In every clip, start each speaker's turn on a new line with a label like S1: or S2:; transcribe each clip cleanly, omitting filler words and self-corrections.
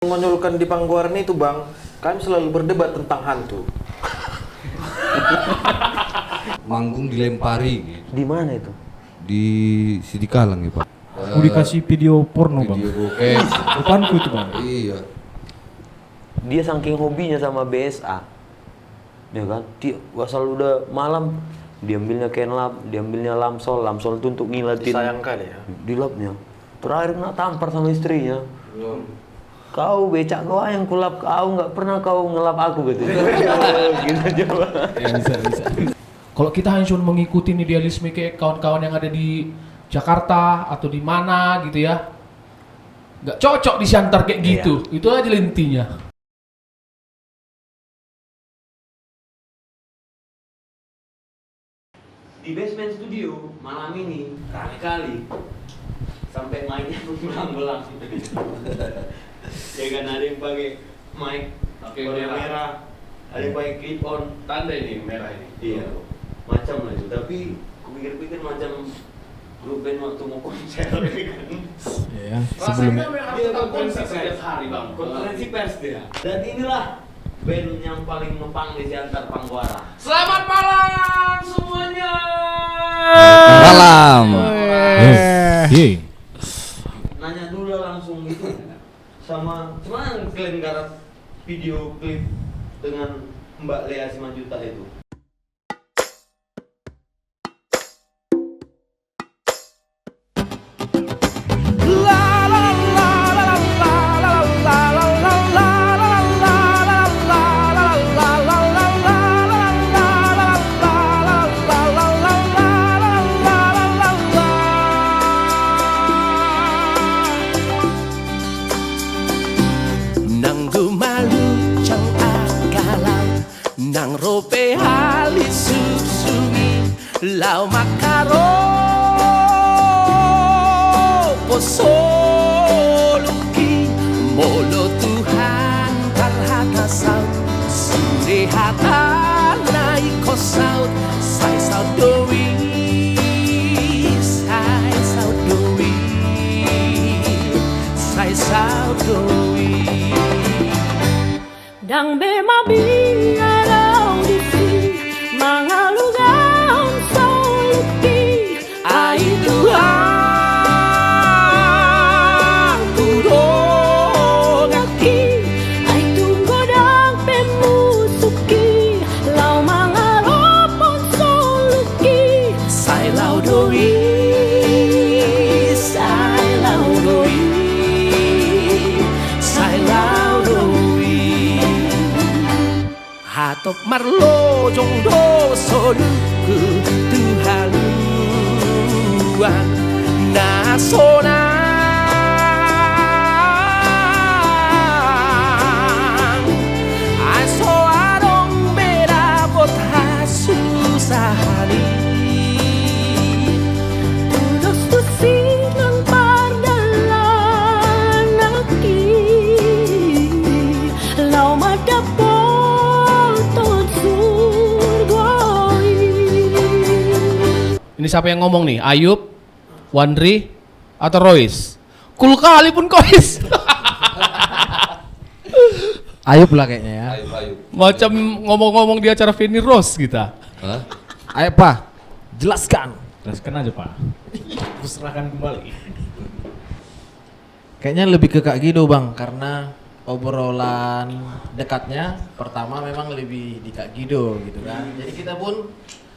S1: Menonjolkan di Panggoran itu bang, kami selalu berdebat tentang hantu.
S2: Manggung dilempari gitu.
S3: Di mana itu?
S2: Di Sidikalang ya Pak.
S4: Aku dikasih video porno bang.
S2: Video bokep.
S4: Depanku itu bang.
S2: Iya.
S3: Dia saking hobinya sama BSA, ya kan? Dia asal udah malam, diambilnya kenlap, diambilnya lamsol itu untuk ngilatin.
S1: Sayang kali ya.
S3: Di labnya. Terakhir nak tampar sama istrinya. Kau becak kau yang kulap kau, nggak pernah kau ngelap aku gitu. Gitu coba.
S4: Ya, bisa. Kalau kita hanya cuma mengikuti idealisme kayak kawan-kawan yang ada di Jakarta atau di mana gitu ya, nggak cocok disiantar kayak gitu. Itu aja intinya.
S3: Di basement studio malam ini rame kali sampai mic-nya belang-belang. Ya kan, ada yang pakai mic warna merah, ada yang pakai clip on,
S5: Tanda ini merah ini.
S3: iya macam lah itu. Tapi kupikir-pikir macam grup band waktu mau konser kan.
S4: Ya,
S5: Rasanya
S4: sebelumnya.
S5: memang
S3: Dia
S5: tetap konser
S3: konferensi
S5: setiap
S3: pers.
S5: hari bang.
S3: Konferensi pers dia. Dan inilah band yang paling ngepang di antar Panggoara.
S5: Selamat malam semuanya.
S2: Malam.
S3: Nanya dulu lah langsung gitu sama cuman kalian garap video klip dengan Mbak Lea Simanjuta itu.
S6: Nang dumalu cang akalau, nang rope hali susumi, lau makaro posoluki, molo Tuhan tarhata saut, sure hata naik kosaut, sai saut dowi, sai saut dowi, sai saut dowi.
S7: Dang be mabiaraw di si mga lugar sa lupi
S6: Ay Tuhan turun
S7: aki ay tungkod ang pemusuki law mga ropon sa luki
S6: Say lao doi, say lao doi, say lao doi. Hatop marlo jongdo soluku tuhaluan nasonang. Aso adong berabot hasusahani.
S7: tulos tusin ang pardalan aki law madapol ton surgoi.
S4: Ini siapa yang ngomong nih? Ayub, Wandri, atau Royce? Cool kali pun Kois.
S8: Ayub lah kayaknya ya.
S2: Ayo.
S4: Macam ngomong-ngomong di acara Feni Rose kita.
S2: Hah?
S8: Ayo Pak, jelaskan.
S4: Jelaskan aja Pak. Aku serahkan kembali.
S8: Kayaknya lebih ke Kak Gido bang, karena obrolan dekatnya pertama memang lebih di Kak Gido gitu kan. Jadi kita pun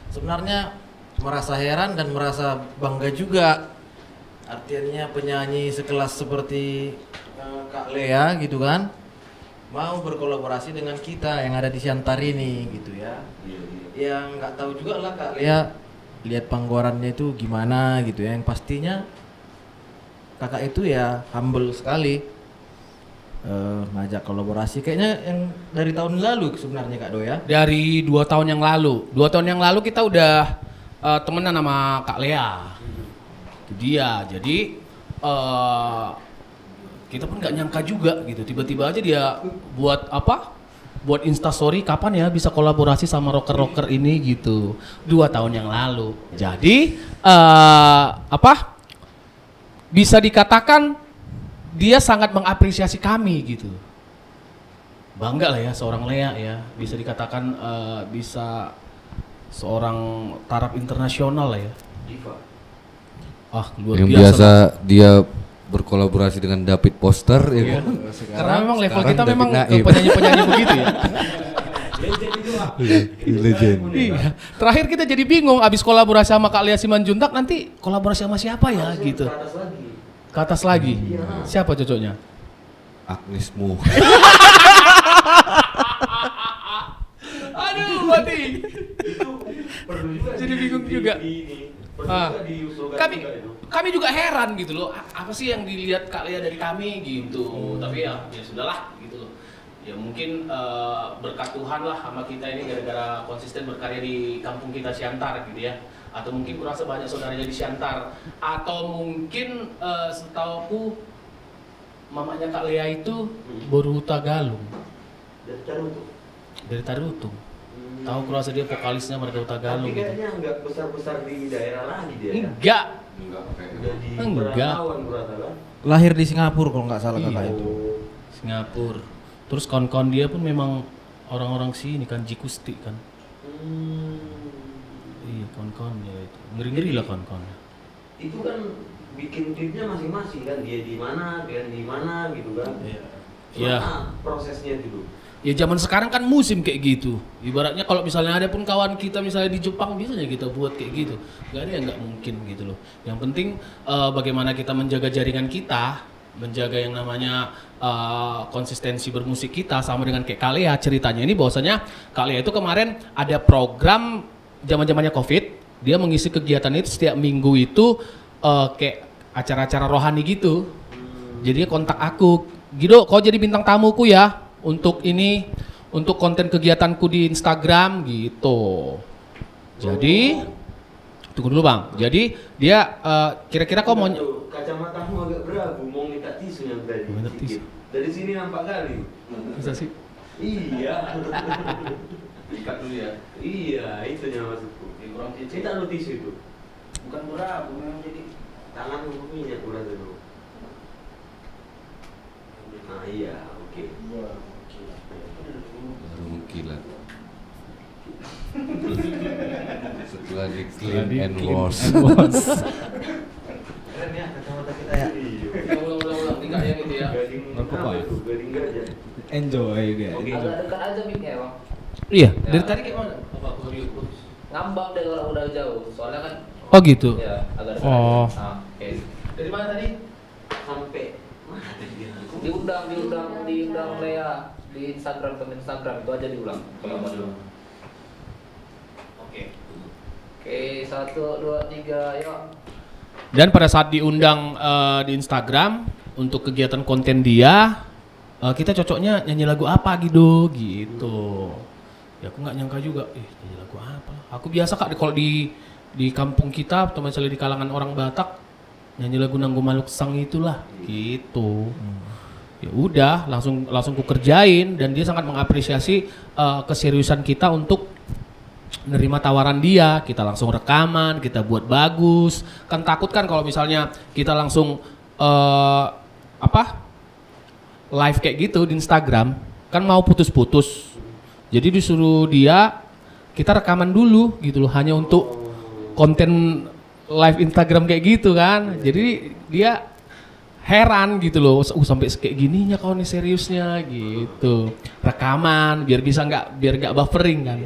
S8: sebenarnya merasa heran dan merasa bangga juga. Artinya penyanyi sekelas seperti Kak Lea gitu kan, mau berkolaborasi dengan kita yang ada di Siantar ini gitu ya. Yang nggak tahu juga lah Kak Lea lihat panggorannya itu gimana gitu ya. Yang pastinya kakak itu ya humble sekali, ngajak kolaborasi kayaknya yang dari tahun lalu sebenarnya Kak Do ya.
S4: Dari 2 tahun yang lalu. 2 tahun yang lalu kita udah temenan sama Kak Lea. Itu dia. Jadi kita pun nggak nyangka juga gitu. Tiba-tiba aja dia buat apa? Buat instastory kapan ya bisa kolaborasi sama rocker-rocker ini gitu. 2 tahun yang lalu. Jadi apa? Bisa dikatakan dia sangat mengapresiasi kami gitu. Bangga lah ya seorang Lea ya, bisa dikatakan bisa seorang taraf internasional lah ya.
S3: Diva.
S4: Ah, luar
S2: Yang
S4: biasa.
S2: biasa dia berkolaborasi dengan David Foster ya kan?
S4: Karena memang level
S2: sekarang
S4: kita
S2: David
S4: memang
S2: Naim.
S4: penyanyi-penyanyi begitu ya.
S2: Legend.
S4: Iya. Terakhir kita jadi bingung abis kolaborasi sama Kak Lea Simanjuntak nanti kolaborasi sama siapa ya gitu.
S3: Ke atas lagi.
S4: Ke atas lagi. Siapa cocoknya?
S2: Agnes Mo.
S4: Aduh, mati.
S3: Itu perlu juga
S4: Jadi bingung juga.
S3: Perlu
S4: Ah.
S3: juga diusulkan
S4: Kami
S3: juga itu.
S4: kami juga heran gitu loh. Apa sih yang dilihat Kak Lea dari kami gitu. Tapi ya sudahlah gitu loh. Ya mungkin berkat Tuhan lah sama kita ini gara-gara konsisten berkarya di kampung kita Siantar gitu ya. Atau mungkin kurasa banyak saudaranya di Siantar. Atau mungkin setauku mamanya Kak Lea itu baru Tagalung
S3: Dan Tarutu.
S4: dari Tarutung. Tahu kurasa dia vokalisnya Marga Tagalung.
S3: Tapi kayaknya nggak besar-besar di daerah lagi dia. Kan?
S4: Enggak.
S3: Udah di
S4: Enggak.
S3: perantauan berasa kan.
S8: Lahir di Singapura kalau nggak salah kakak
S4: Iya.
S8: itu.
S4: Singapura. Terus kawan-kawan dia pun memang orang-orang sini kan Jikusti kan. Iya kawan-kawannya itu. Ngeri-ngeri lah kawan-kawannya.
S3: Itu kan bikin klipnya masing-masing kan, dia di mana gitu kan.
S4: Iya.
S3: Gimana prosesnya dulu?
S4: Ya zaman sekarang kan musim kayak gitu. Ibaratnya kalau misalnya ada pun kawan kita misalnya di Jepang biasanya kita buat kayak gitu. Gak ada yang nggak mungkin gitu loh. Yang penting bagaimana kita menjaga jaringan kita, menjaga yang namanya konsistensi bermusik kita sama dengan kayak Kak Lea. Ceritanya ini bahwasanya Kak Lea itu kemarin ada program zaman-zamannya Covid, dia mengisi kegiatan itu setiap minggu itu kayak acara-acara rohani gitu. Jadi dia kontak aku, Gido, kau jadi bintang tamuku ya untuk ini, untuk konten kegiatanku di Instagram gitu. Jadi tunggu dulu bang. Jadi dia kira-kira kau mau
S3: Tuh, kacamatamu agak berabu, mau minta tisu yang tadi.
S4: Minta
S3: sedikit.
S4: tisu.
S3: Dari sini nampak kali.
S4: bisa sih?
S3: Iya.
S5: Ikat dulu ya.
S3: Iya, itunya maksudku.
S5: Kurang cicit.
S3: Minta lu tisu itu.
S5: Bukan berabu, memang jadi
S3: Tangan minyak udah dulu. Nah iya, oke.
S2: Baru mengkilat. Setelah di clean and wash.
S3: Keren ya kacamata kita ya. Iya.
S4: Ulang-ulang tiga yang gitu ya.
S3: Gading apa itu? Gading gajah.
S9: Enjoy guys.
S3: Oke.
S10: Agak dekat aja mic-nya bang.
S4: Iya.
S10: Ya.
S4: Dari tadi kayak mana? Apa
S10: Ngambang deh kalau udah jauh. Soalnya kan
S4: Oh gitu.
S10: ya agak dekat.
S4: Oh.
S10: Aja. Nah, oke.
S4: Dari mana tadi?
S3: Sampai mana tadi dia?
S10: Diundang Lea di Instagram, temen Instagram itu aja diulang. Kalau mau dulu.
S4: Oke.
S10: Oke, 1, 2, 3, yuk.
S4: Dan pada saat diundang di Instagram untuk kegiatan konten dia, kita cocoknya nyanyi lagu apa gitu. Ya aku nggak nyangka juga, nyanyi lagu apa? Aku biasa kak kalau di kampung kita atau misalnya di kalangan orang Batak nyanyi lagu Nanggo Maluk Sang itulah gitu. Ya udah langsung ku kerjain dan dia sangat mengapresiasi keseriusan kita untuk menerima tawaran dia. Kita langsung rekaman, kita buat bagus. Kan takut kan kalau misalnya kita langsung live kayak gitu di Instagram kan mau putus-putus. Jadi disuruh dia kita rekaman dulu gitu loh, hanya untuk konten live Instagram kayak gitu kan. Jadi dia heran gitu loh, sampai kayak gininya kau nih seriusnya gitu. Rekaman biar nggak buffering kan.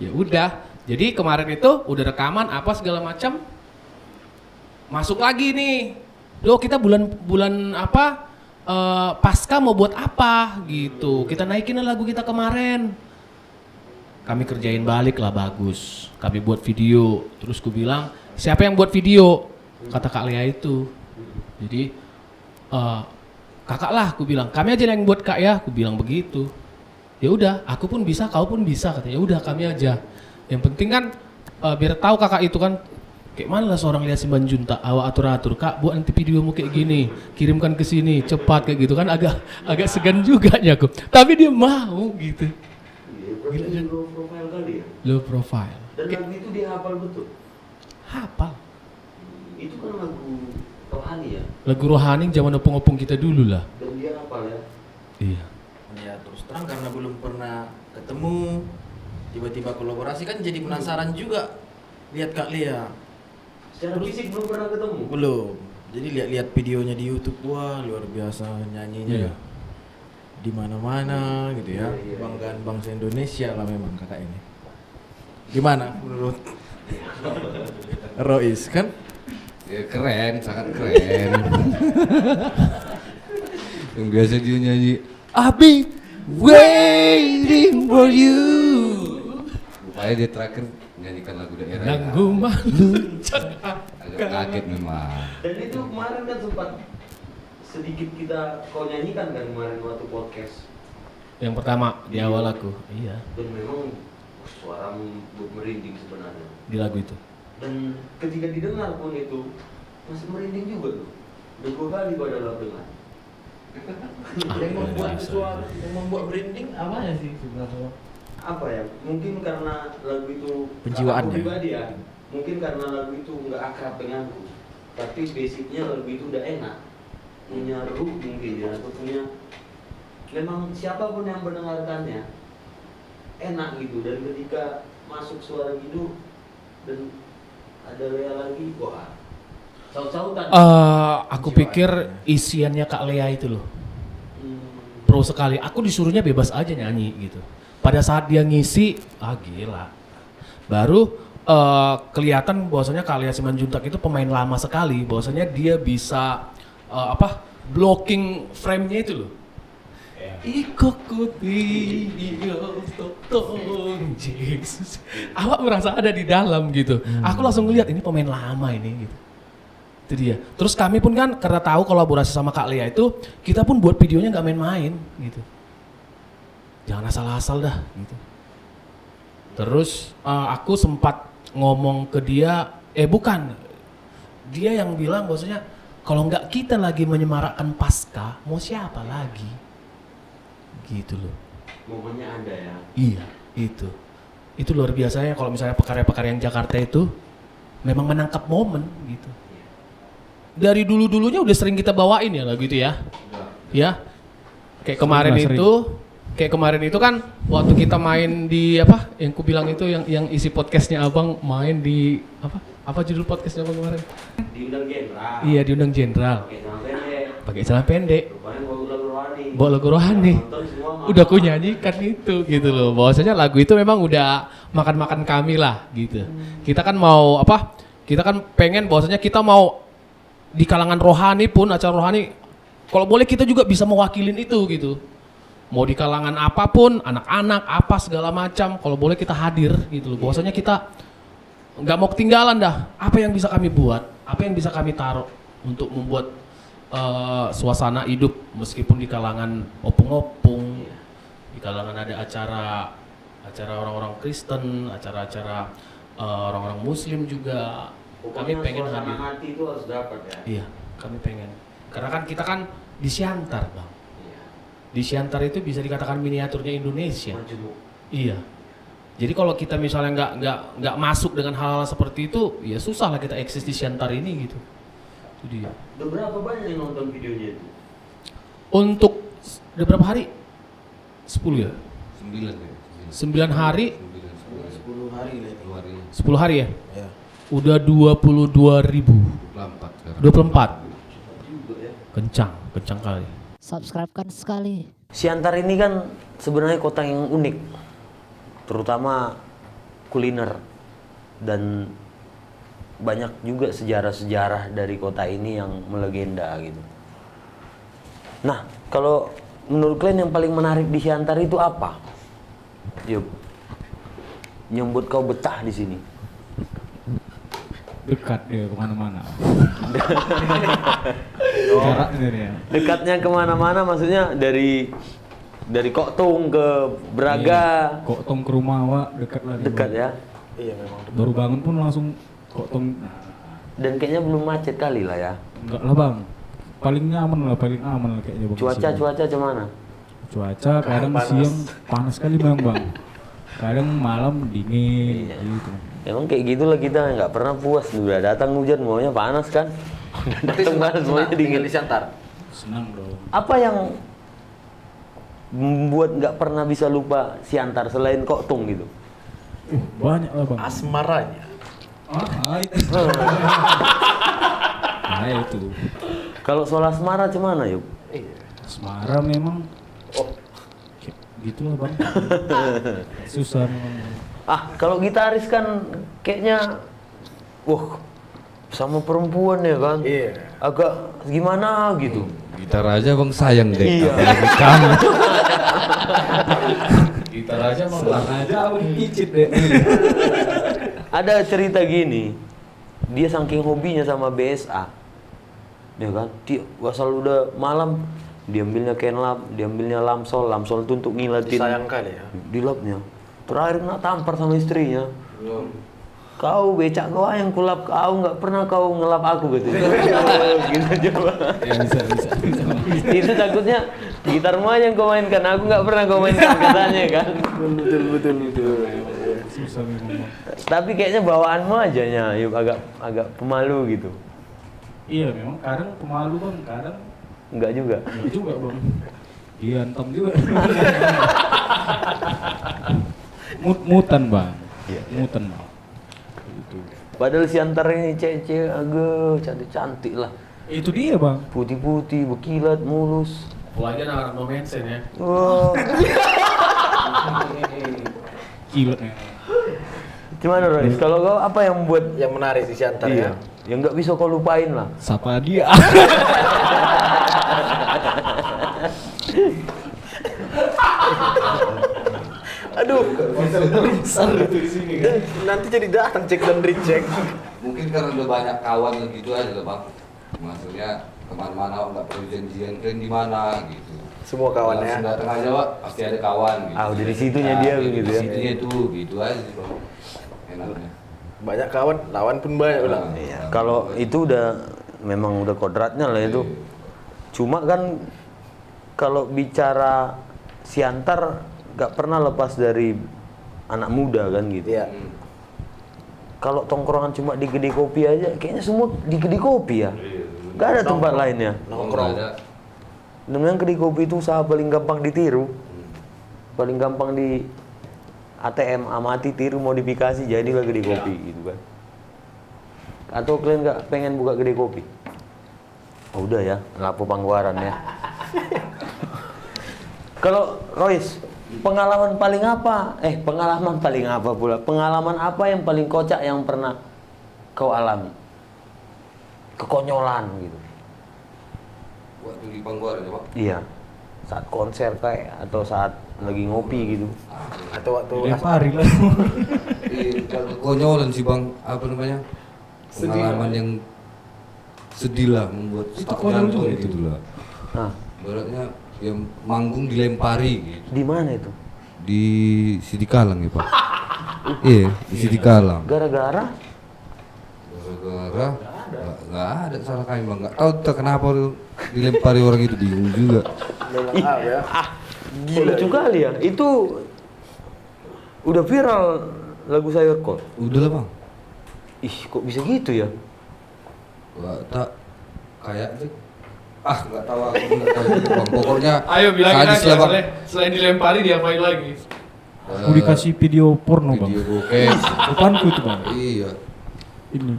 S4: Ya udah. Jadi kemarin itu udah rekaman apa segala macam. Masuk lagi nih. Loh kita bulan apa? Pasca mau buat apa gitu. Kita naikin lagu kita kemarin. Kami kerjain balik lah bagus. Kami buat video. Terus ku bilang, siapa yang buat video? Kata Kak Lea itu. Jadi kakak lah, aku bilang. Kami aja yang buat kak ya, aku bilang begitu. Ya udah, aku pun bisa, kau pun bisa. Katanya, ya udah kami aja. Yang penting kan biar tahu kakak itu kan kayak mana lah seorang Lea Simanjuntak, awak atur-atur kak buat nanti videomu kayak gini, kirimkan ke sini cepat kayak gitu kan agak segan juga nya aku. Tapi dia mau gitu.
S3: Gila kan? Low profile kali ya?
S4: Low profile.
S3: Dan lagu itu dia hafal betul?
S4: Hafal.
S3: Itu kan lagu rohani ya.
S4: Lagu rohani zaman opung-opung kita dulu lah.
S3: Dan dia apa ya?
S4: Iya.
S8: Ya terus terang karena belum pernah ketemu, tiba-tiba kolaborasi kan jadi penasaran juga. Lihat Kak Lea.
S3: Secara fisik belum pernah ketemu.
S8: Belum. Jadi lihat-lihat videonya di YouTube, wah luar biasa nyanyinya.
S4: Iya.
S8: Di mana-mana gitu ya.
S3: Iya, iya.
S8: Kebanggaan bangsa Indonesia lah memang kakak ini. Gimana menurut Rois kan?
S2: Ya keren, sangat keren. Yang biasa dia nyanyi I'll be waiting for you. Rupanya dia terakhir nyanyikan lagu daerah.
S4: Nanggu malu.
S2: Agak kaget memang.
S3: Dan itu kemarin kan sempat sedikit kita kau nyanyikan kan kemarin waktu podcast.
S4: Yang pertama di awal aku. Iya.
S3: Dan memang suaramu merinding sebenarnya.
S4: Di lagu itu.
S3: Dan ketika didengar pun itu masih merinding juga tuh. Udah 2 kali gua dalam dengar.
S8: Yang membuat branding apanya sih sebenarnya?
S3: Apa ya? Mungkin karena lagu itu
S8: Penjiwaannya.
S3: aku pribadi ya. Mungkin karena lagu itu nggak akrab denganku. Tapi basicnya lagu itu udah enak. Punya ruh mungkin ya, atau punya memang siapapun yang mendengarkannya enak gitu. Dan ketika masuk suara gitu dan ada Lea lagi, wah saut-sautan.
S4: Aku pikir isiannya Kak Lea itu loh. Pro sekali. Aku disuruhnya bebas aja nyanyi gitu. Pada saat dia ngisi, gila. Baru kelihatan bahwasanya Kak Lea Simanjuntak itu pemain lama sekali. Bahwasanya dia bisa blocking frame-nya itu loh. Ikokuti tong Jesus. Awak merasa ada di dalam gitu. Aku langsung ngeliat ini pemain lama ini gitu. Itu dia. Terus kami pun kan karena tahu kolaborasi sama Kak Lea itu, kita pun buat videonya nggak main-main gitu. Jangan asal-asal dah gitu. Terus aku sempat ngomong ke dia, bukan. Dia yang bilang bahwasanya kalau nggak kita lagi menyemarakkan Pasca, mau siapa lagi? Gitu loh.
S3: Momennya ada ya.
S4: Iya, itu. Itu luar biasa ya kalau misalnya pekarya-pekarya yang Jakarta itu memang menangkap momen gitu. Dari dulu-dulunya udah sering kita bawain ya lagu itu ya. Ya. Kayak kemarin itu kan waktu kita main di yang ku bilang itu yang isi podcastnya Abang main di apa judul podcastnya Abang kemarin?
S3: Diundang jenderal.
S4: Iya, diundang jenderal. Pakai celana pendek.
S3: Rupanya
S4: Bawa lagu rohani. Udah ku nyanyikan itu gitu loh. Bahwasanya lagu itu memang udah makan-makan kami lah gitu. Kita kan mau kita kan pengen bahwasanya kita mau di kalangan rohani pun, acara rohani, kalau boleh kita juga bisa mewakilin itu gitu. Mau di kalangan apapun, anak-anak, apa segala macam, kalau boleh kita hadir gitu loh. Bahwasanya kita nggak mau ketinggalan dah. Apa yang bisa kami buat, apa yang bisa kami taruh untuk membuat suasana hidup meskipun di kalangan opung-opung, di kalangan ada acara orang-orang Kristen, acara-acara orang-orang Muslim juga.
S3: Pokoknya
S4: Kami pengen
S3: suasana
S4: hadir.
S3: hati itu harus dapat ya.
S4: Iya, kami pengen. Karena kan kita kan di Siantar, Bang.
S3: Iya.
S4: Di Siantar itu bisa dikatakan miniaturnya Indonesia.
S3: Majemuk.
S4: Iya. Jadi kalau kita misalnya nggak masuk dengan hal-hal seperti itu, ya susah lah kita eksis di Siantar ini gitu. Itu dia.
S3: Udah berapa banyak yang nonton videonya itu?
S4: Untuk udah berapa hari? 10 ya?
S2: 9 ya.
S4: 9 hari,
S8: 10 hari lah.
S4: 10 hari ya?
S8: Ya.
S4: Udah 22.000.
S2: 24 sekarang.
S4: 24.
S3: Juga ya.
S4: Kencang kali.
S7: Subscribe kan sekali.
S3: Siantar ini kan sebenarnya kota yang unik, terutama kuliner, dan banyak juga sejarah-sejarah dari kota ini yang melegenda gitu. Nah, kalau menurut kalian yang paling menarik di Siantar itu apa? Yuk, nyebut kau betah di sini.
S9: Dekat dia kemana-mana. Jaraknya dia.
S3: Dekatnya kemana-mana, maksudnya dari Koktung ke Braga.
S9: Kok tong ke rumah awak dekat lah.
S3: Dekat ya.
S8: Iya memang.
S9: Baru bangun pun langsung kok tong.
S3: Dan kayaknya belum macet kali lah ya.
S9: Enggak lah bang. Paling aman lah kayaknya bang.
S3: Cuaca gimana?
S9: Cuaca kadang siang panas sekali bang. Kadang malam dingin gitu.
S3: Emang kayak gitulah kita nggak pernah puas. Udah datang hujan maunya panas kan. Datang banget semuanya
S8: tinggal
S3: dingin.
S8: di Siantar.
S9: Senang dong.
S3: Apa yang membuat nggak pernah bisa lupa Siantar selain Koktung gitu?
S9: Banyak lah bang.
S8: Asmaranya.
S9: Itu. Nah itu.
S3: Kalau soal asmara gimana yuk?
S9: Asmara memang. Gitu lah bang. Susah memang.
S3: Kalau gitaris kan kayaknya, wah sama perempuan ya kan?
S8: Iya.
S3: Agak gimana gitu.
S2: Gitar aja bang sayang deh.
S3: Iya.
S2: Apalagi kamu.
S4: Gitar aja mau
S9: Selang aja aku dipicit deh.
S3: Ada cerita gini, dia saking hobinya sama BSA, ya kan? Dia asal udah malam, diambilnya kenlap, diambilnya lamsol itu untuk ngilatin.
S8: Sayang kali ya.
S3: Di lapnya. Terakhir nak tampar sama istrinya. Kau becak kau yang kulap kau, nggak pernah kau ngelap aku gitu. Gitu coba.
S9: Ya, bisa.
S3: Itu takutnya gitarmu aja yang kau mainkan, aku nggak pernah kau mainkan katanya kan. Betul.
S9: Susah memang bang.
S3: Tapi kayaknya bawaanmu aja nya, yuk agak pemalu gitu.
S9: Iya memang kadang pemalu bang, kadang
S3: Enggak juga.
S9: enggak juga bang. Diantam juga. Mutan bang.
S3: Iya.
S9: Mutan bang. Itu.
S3: Padahal Siantar ini cewek-cewek agak cantik-cantik lah.
S9: Itu dia bang.
S3: Putih-putih, berkilat, mulus.
S4: Apalagi anak-anak no mention ya.
S3: Wah.
S9: Kilat memang.
S3: Gimana Royce? Kalau kau apa yang buat
S8: Yang menarik di Siantar ya.
S3: yang nggak bisa kau lupain lah.
S9: Sapa dia.
S8: Aduh. Besar itu di sini kan. Nanti jadi datang cek dan recheck.
S2: Mungkin karena udah banyak kawan gitu aja lah bang. Maksudnya kemana-mana nggak perlu janjian kalian di mana gitu.
S8: Semua kawannya.
S2: Langsung datang aja pak, pasti ada kawan gitu.
S3: Udah di situnya dia begitu ya.
S2: Di situnya itu, gitu aja sih bang. Enaknya.
S8: Banyak kawan, lawan pun banyak ulang.
S3: Iya. Kalau itu memang udah kodratnya lah itu. Cuma kan kalau bicara Siantar nggak pernah lepas dari anak muda kan gitu.
S8: Iya.
S3: Kalau tongkrongan cuma di kedai kopi aja, kayaknya semua di kedai kopi ya. Gak ada tempat lainnya.
S8: Nongkrong.
S3: Dan memang kedai kopi itu usaha paling gampang ditiru. Paling gampang di ATM amati tiru modifikasi jadilah kedai kopi gitu kan. Atau kalian nggak pengen buka kedai kopi? Oh, udah ya, lapo Pangguaran ya. Kalau Royce, pengalaman paling apa pula? Pengalaman apa yang paling kocak yang pernah kau alami? Kekonyolan gitu.
S2: Waktu di Pangguaran ya pak?
S3: Iya. Saat konser kayak atau saat lagi ngopi gitu.
S8: Atau waktu
S9: Lempari lah.
S2: Kalau konyolan sih bang, apa namanya? Pengalaman yang sedih lah, membuat
S9: Itu
S2: staf
S9: konyol
S2: jantung
S9: juga itu.
S2: gitu lah.
S3: Nah,
S2: Baratnya yang manggung dilempari gitu.
S3: di mana itu?
S2: Di Sidikalang ya pak? Iya, di Sidikalang.
S3: Gara-gara
S2: Gara-gara nggak ada salah kami bang, nggak tahu tak kenapa dilempari orang itu, bingung juga.
S8: ya.
S3: lucu kali ya. Itu udah viral lagu Sayur Kol.
S2: Udah lah bang.
S3: Ih, kok bisa gitu ya?
S2: Nggak tak kayaknya. Nggak tahu aku nggak tahu juga, bang. Pokoknya
S4: Ayo bilangin
S2: sadis
S4: aja,
S2: lah, Bang.
S4: selain dilempari diapain lagi?
S9: Aku dikasih video porno bang.
S2: Video bokeh.
S9: Depanku itu bang.
S2: Iya.
S9: Ini.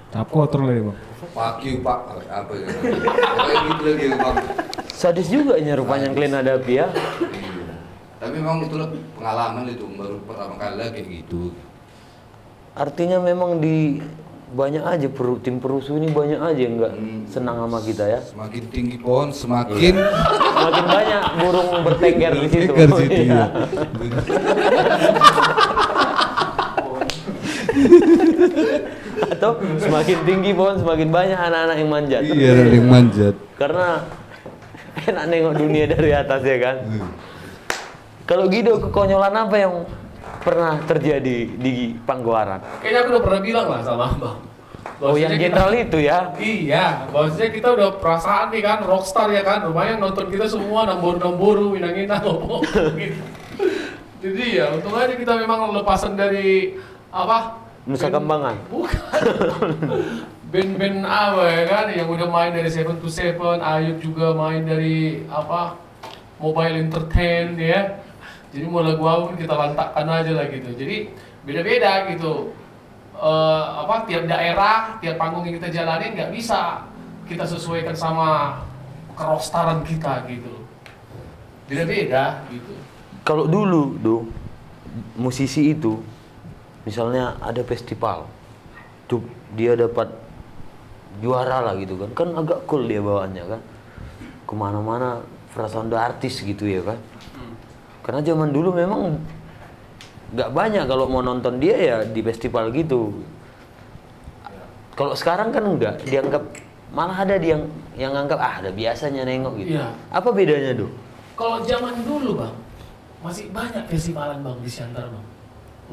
S9: Tahap kotor lagi bang.
S2: Fuck you pak, apa ya? Kayak gitu lagi bang.
S3: Sadis juga ya rupanya yang kalian hadapi ya.
S2: Iya. Tapi memang itu lah pengalaman itu, baru pertama kali lah kayak gitu.
S3: Artinya memang di banyak aja tim perusuh ini banyak aja yang nggak senang sama kita ya.
S2: Semakin tinggi pohon, semakin
S3: Semakin banyak burung bertengger di situ.
S2: Bertengger di situ,
S3: Iya.
S2: ya.
S3: Atau semakin tinggi pohon semakin banyak anak-anak yang manjat.
S2: Iya, ada yang manjat.
S3: Karena enak nengok dunia dari atas ya kan. Kalau Guido, kekonyolan apa yang pernah terjadi di Pangguaran?
S4: Kayaknya aku udah pernah bilang lah sama Abang.
S3: Oh, yang jenderal itu ya?
S4: Iya, bahwasanya kita udah perasaan nih kan, rockstar ya kan, lumayan nonton kita semua nambur-namburu, winang-winang ngomong gitu. Jadi ya, untung aja kita memang lepasan dari apa?
S3: Nusa Kambangan.
S4: Bukan. band-band apa ya kan yang udah main dari 7-7, Ayub juga main dari apa Mobile Entertain ya. Jadi mau lagu apa kita lantakkan aja lah gitu. Jadi beda-beda gitu. Tiap daerah, tiap panggung yang kita jalanin nggak bisa kita sesuaikan sama kerostaran kita gitu. Beda-beda gitu.
S3: Kalau dulu tuh musisi itu misalnya ada festival tuh dia dapat juara lah gitu kan agak cool dia bawaannya kan kemana-mana perasaan udah artis gitu ya kan. Karena zaman dulu memang nggak banyak kalau mau nonton dia ya di festival gitu. Kalau sekarang kan enggak, dianggap malah ada yang anggap ada biasanya nengok gitu.
S4: Iya.
S3: Apa bedanya tuh?
S4: Kalau zaman dulu bang, masih banyak festivalan bang di Siantar bang.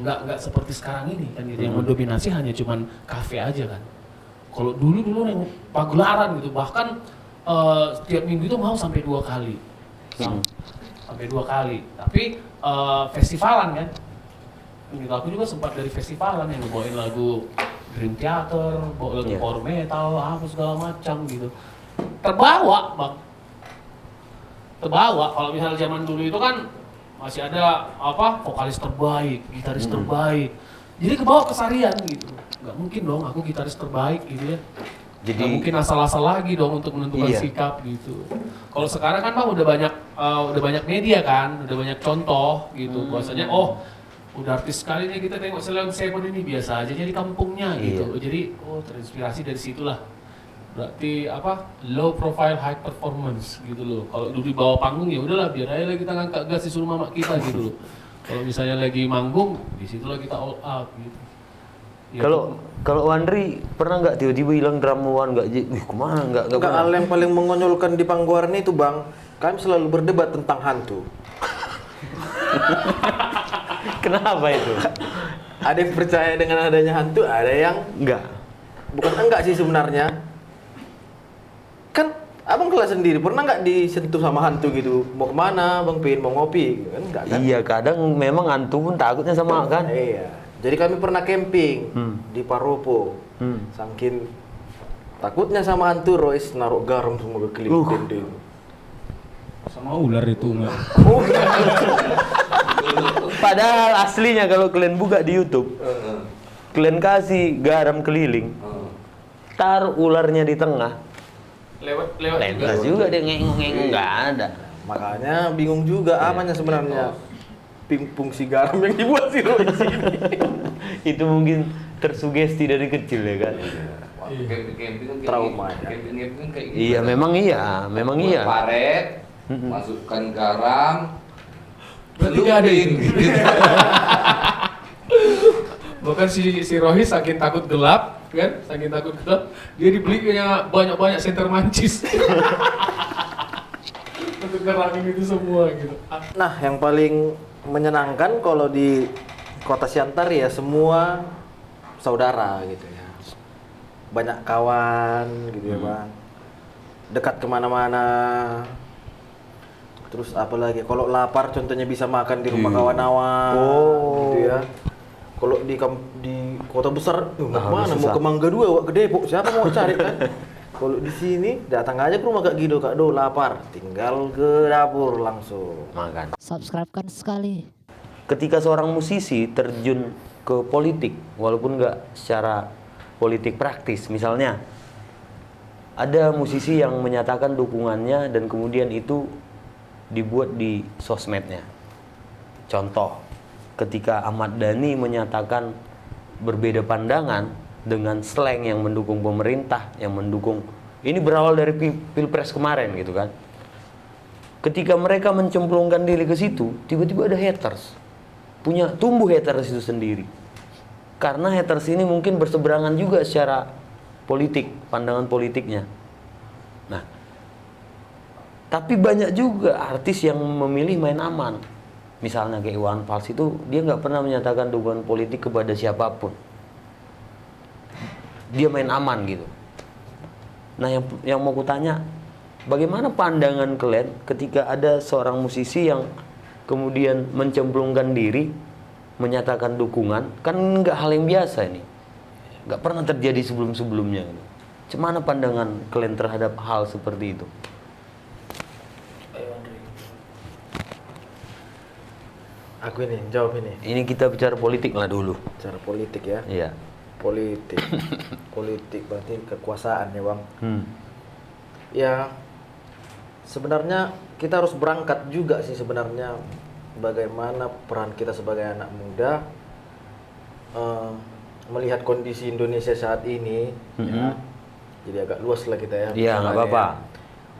S4: Nggak seperti sekarang ini kan gitu. Yang mendominasi hanya cuman kafe aja kan. Kalau dulu pagelaran gitu, bahkan setiap minggu itu mau sampai 2 kali. Sampai 2 kali. Tapi festivalan kan. Gitu, aku juga sempat dari festivalan yang bawain lagu Dream Theater, bawa lagu power metal, apa segala macam gitu. Terbawa bang. Terbawa. Kalau misalnya zaman dulu itu kan masih ada vokalis terbaik, gitaris terbaik. Jadi kebawa kesarian gitu. Gak mungkin dong aku gitaris terbaik gitu ya. Jadi gak mungkin asal-asal lagi dong untuk menentukan sikap gitu. Kalau sekarang kan bang udah banyak media kan, udah banyak contoh gitu. Bahwasanya udah artis sekali nih kita tengok Ceylon Seven ini biasa aja jadi kampungnya gitu. Jadi terinspirasi dari situlah. Berarti low profile high performance gitu loh. Kalau dulu di bawah panggung ya udahlah biar aja lah kita ngangkat gas disuruh mama kita gitu loh. Kalau misalnya lagi manggung disitulah kita all out gitu. Ya,
S3: kalau Wandri pernah nggak tiba-tiba hilang ramuan kemana nggak
S1: hal yang paling mengonyolkan di Pangguarni itu bang, kami selalu berdebat tentang hantu.
S3: Kenapa itu?
S1: Ada yang percaya dengan adanya hantu, ada yang
S3: enggak.
S1: Bukan enggak sih sebenarnya. Kan abang kelas sendiri pernah nggak disentuh sama hantu gitu? Mau kemana? Bang pengen mau ngopi? Kan enggak kan?
S3: Iya kadang memang hantu pun takutnya sama kan.
S1: Iya. Jadi kami pernah camping di Paropo. Saking takutnya sama hantu, Royce naruh garam semua ke keliling dinding.
S9: Sama ular itu enggak.
S3: Padahal aslinya kalau kalian buka di YouTube, kalian kasih garam keliling, taruh ularnya di tengah,
S4: lewat
S3: juga dia ngengong nggak ada.
S1: Makanya bingung juga amannya sebenarnya. Fungsi garam yang dibuat si Royce ini.
S3: Itu mungkin tersugesti dari kecil ya kan.
S5: Camping kan
S1: Trauma ya.
S5: Camping kan kayak gitu.
S3: Iya memang iya.
S5: Paret, masukkan garam,
S4: berarti nggak ada itu. Bahkan si Rohis saking takut gelap kan, dia dibelinya banyak senter mancis untuk nerangin itu semua gitu.
S1: Nah, yang paling menyenangkan kalau di Kota Siantar ya semua saudara gitu ya. Banyak kawan gitu ya bang. Dekat kemana-mana. Terus apalagi kalau lapar contohnya bisa makan di rumah kawan-kawan gitu ya. Kalau di kota besar mau kemana? Mau ke Mangga 2, ke Depok, siapa mau cari kan? Kalau di sini datang aja ke rumah Kak Gido, Kak Do lapar, tinggal ke dapur langsung
S3: makan.
S7: Subscribe kan sekali.
S3: Ketika seorang musisi terjun ke politik, walaupun nggak secara politik praktis, misalnya ada musisi yang menyatakan dukungannya dan kemudian itu dibuat di sosmednya. Contoh, ketika Ahmad Dhani menyatakan berbeda pandangan dengan slang yang mendukung pemerintah, yang mendukung, ini berawal dari Pilpres kemarin gitu kan. Ketika mereka mencemplungkan diri ke situ, tiba-tiba ada haters. Tumbuh haters itu sendiri. Karena haters ini mungkin berseberangan juga secara politik, pandangan politiknya. Nah, tapi banyak juga artis yang memilih main aman. Misalnya kayak Iwan Fals itu, dia nggak pernah menyatakan dukungan politik kepada siapapun. Dia main aman gitu. Nah, yang mau kutanya, bagaimana pandangan kalian ketika ada seorang musisi yang kemudian mencemplungkan diri, menyatakan dukungan, kan nggak hal yang biasa ini.
S11: nggak pernah terjadi sebelum-sebelumnya. Cemana pandangan kalian terhadap hal seperti itu?
S1: Aku ini jawab ini.
S11: Ini kita bicara politik lah dulu.
S1: Cara politik ya.
S11: Iya.
S1: Politik. Politik berarti kekuasaan ya Bang. Ya sebenarnya kita harus berangkat juga sih sebenarnya bagaimana peran kita sebagai anak muda melihat kondisi Indonesia saat ini. Ya. Jadi agak luas lah kita ya.
S11: Iya nggak apa-apa.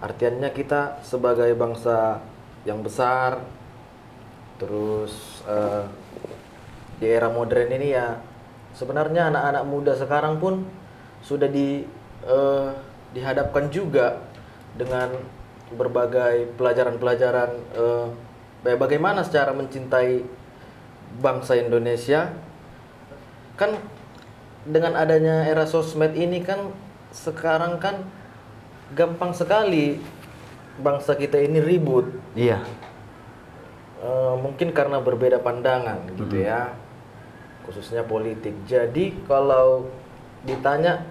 S1: Artiannya kita sebagai bangsa yang besar, terus di era modern ini ya sebenarnya anak-anak muda sekarang pun sudah dihadapkan juga dengan berbagai pelajaran-pelajaran bagaimana secara mencintai bangsa Indonesia. Kan dengan adanya era sosmed ini kan sekarang kan gampang sekali bangsa kita ini ribut.
S11: Iya.
S1: Mungkin karena berbeda pandangan gitu ya, khususnya politik. Jadi kalau ditanya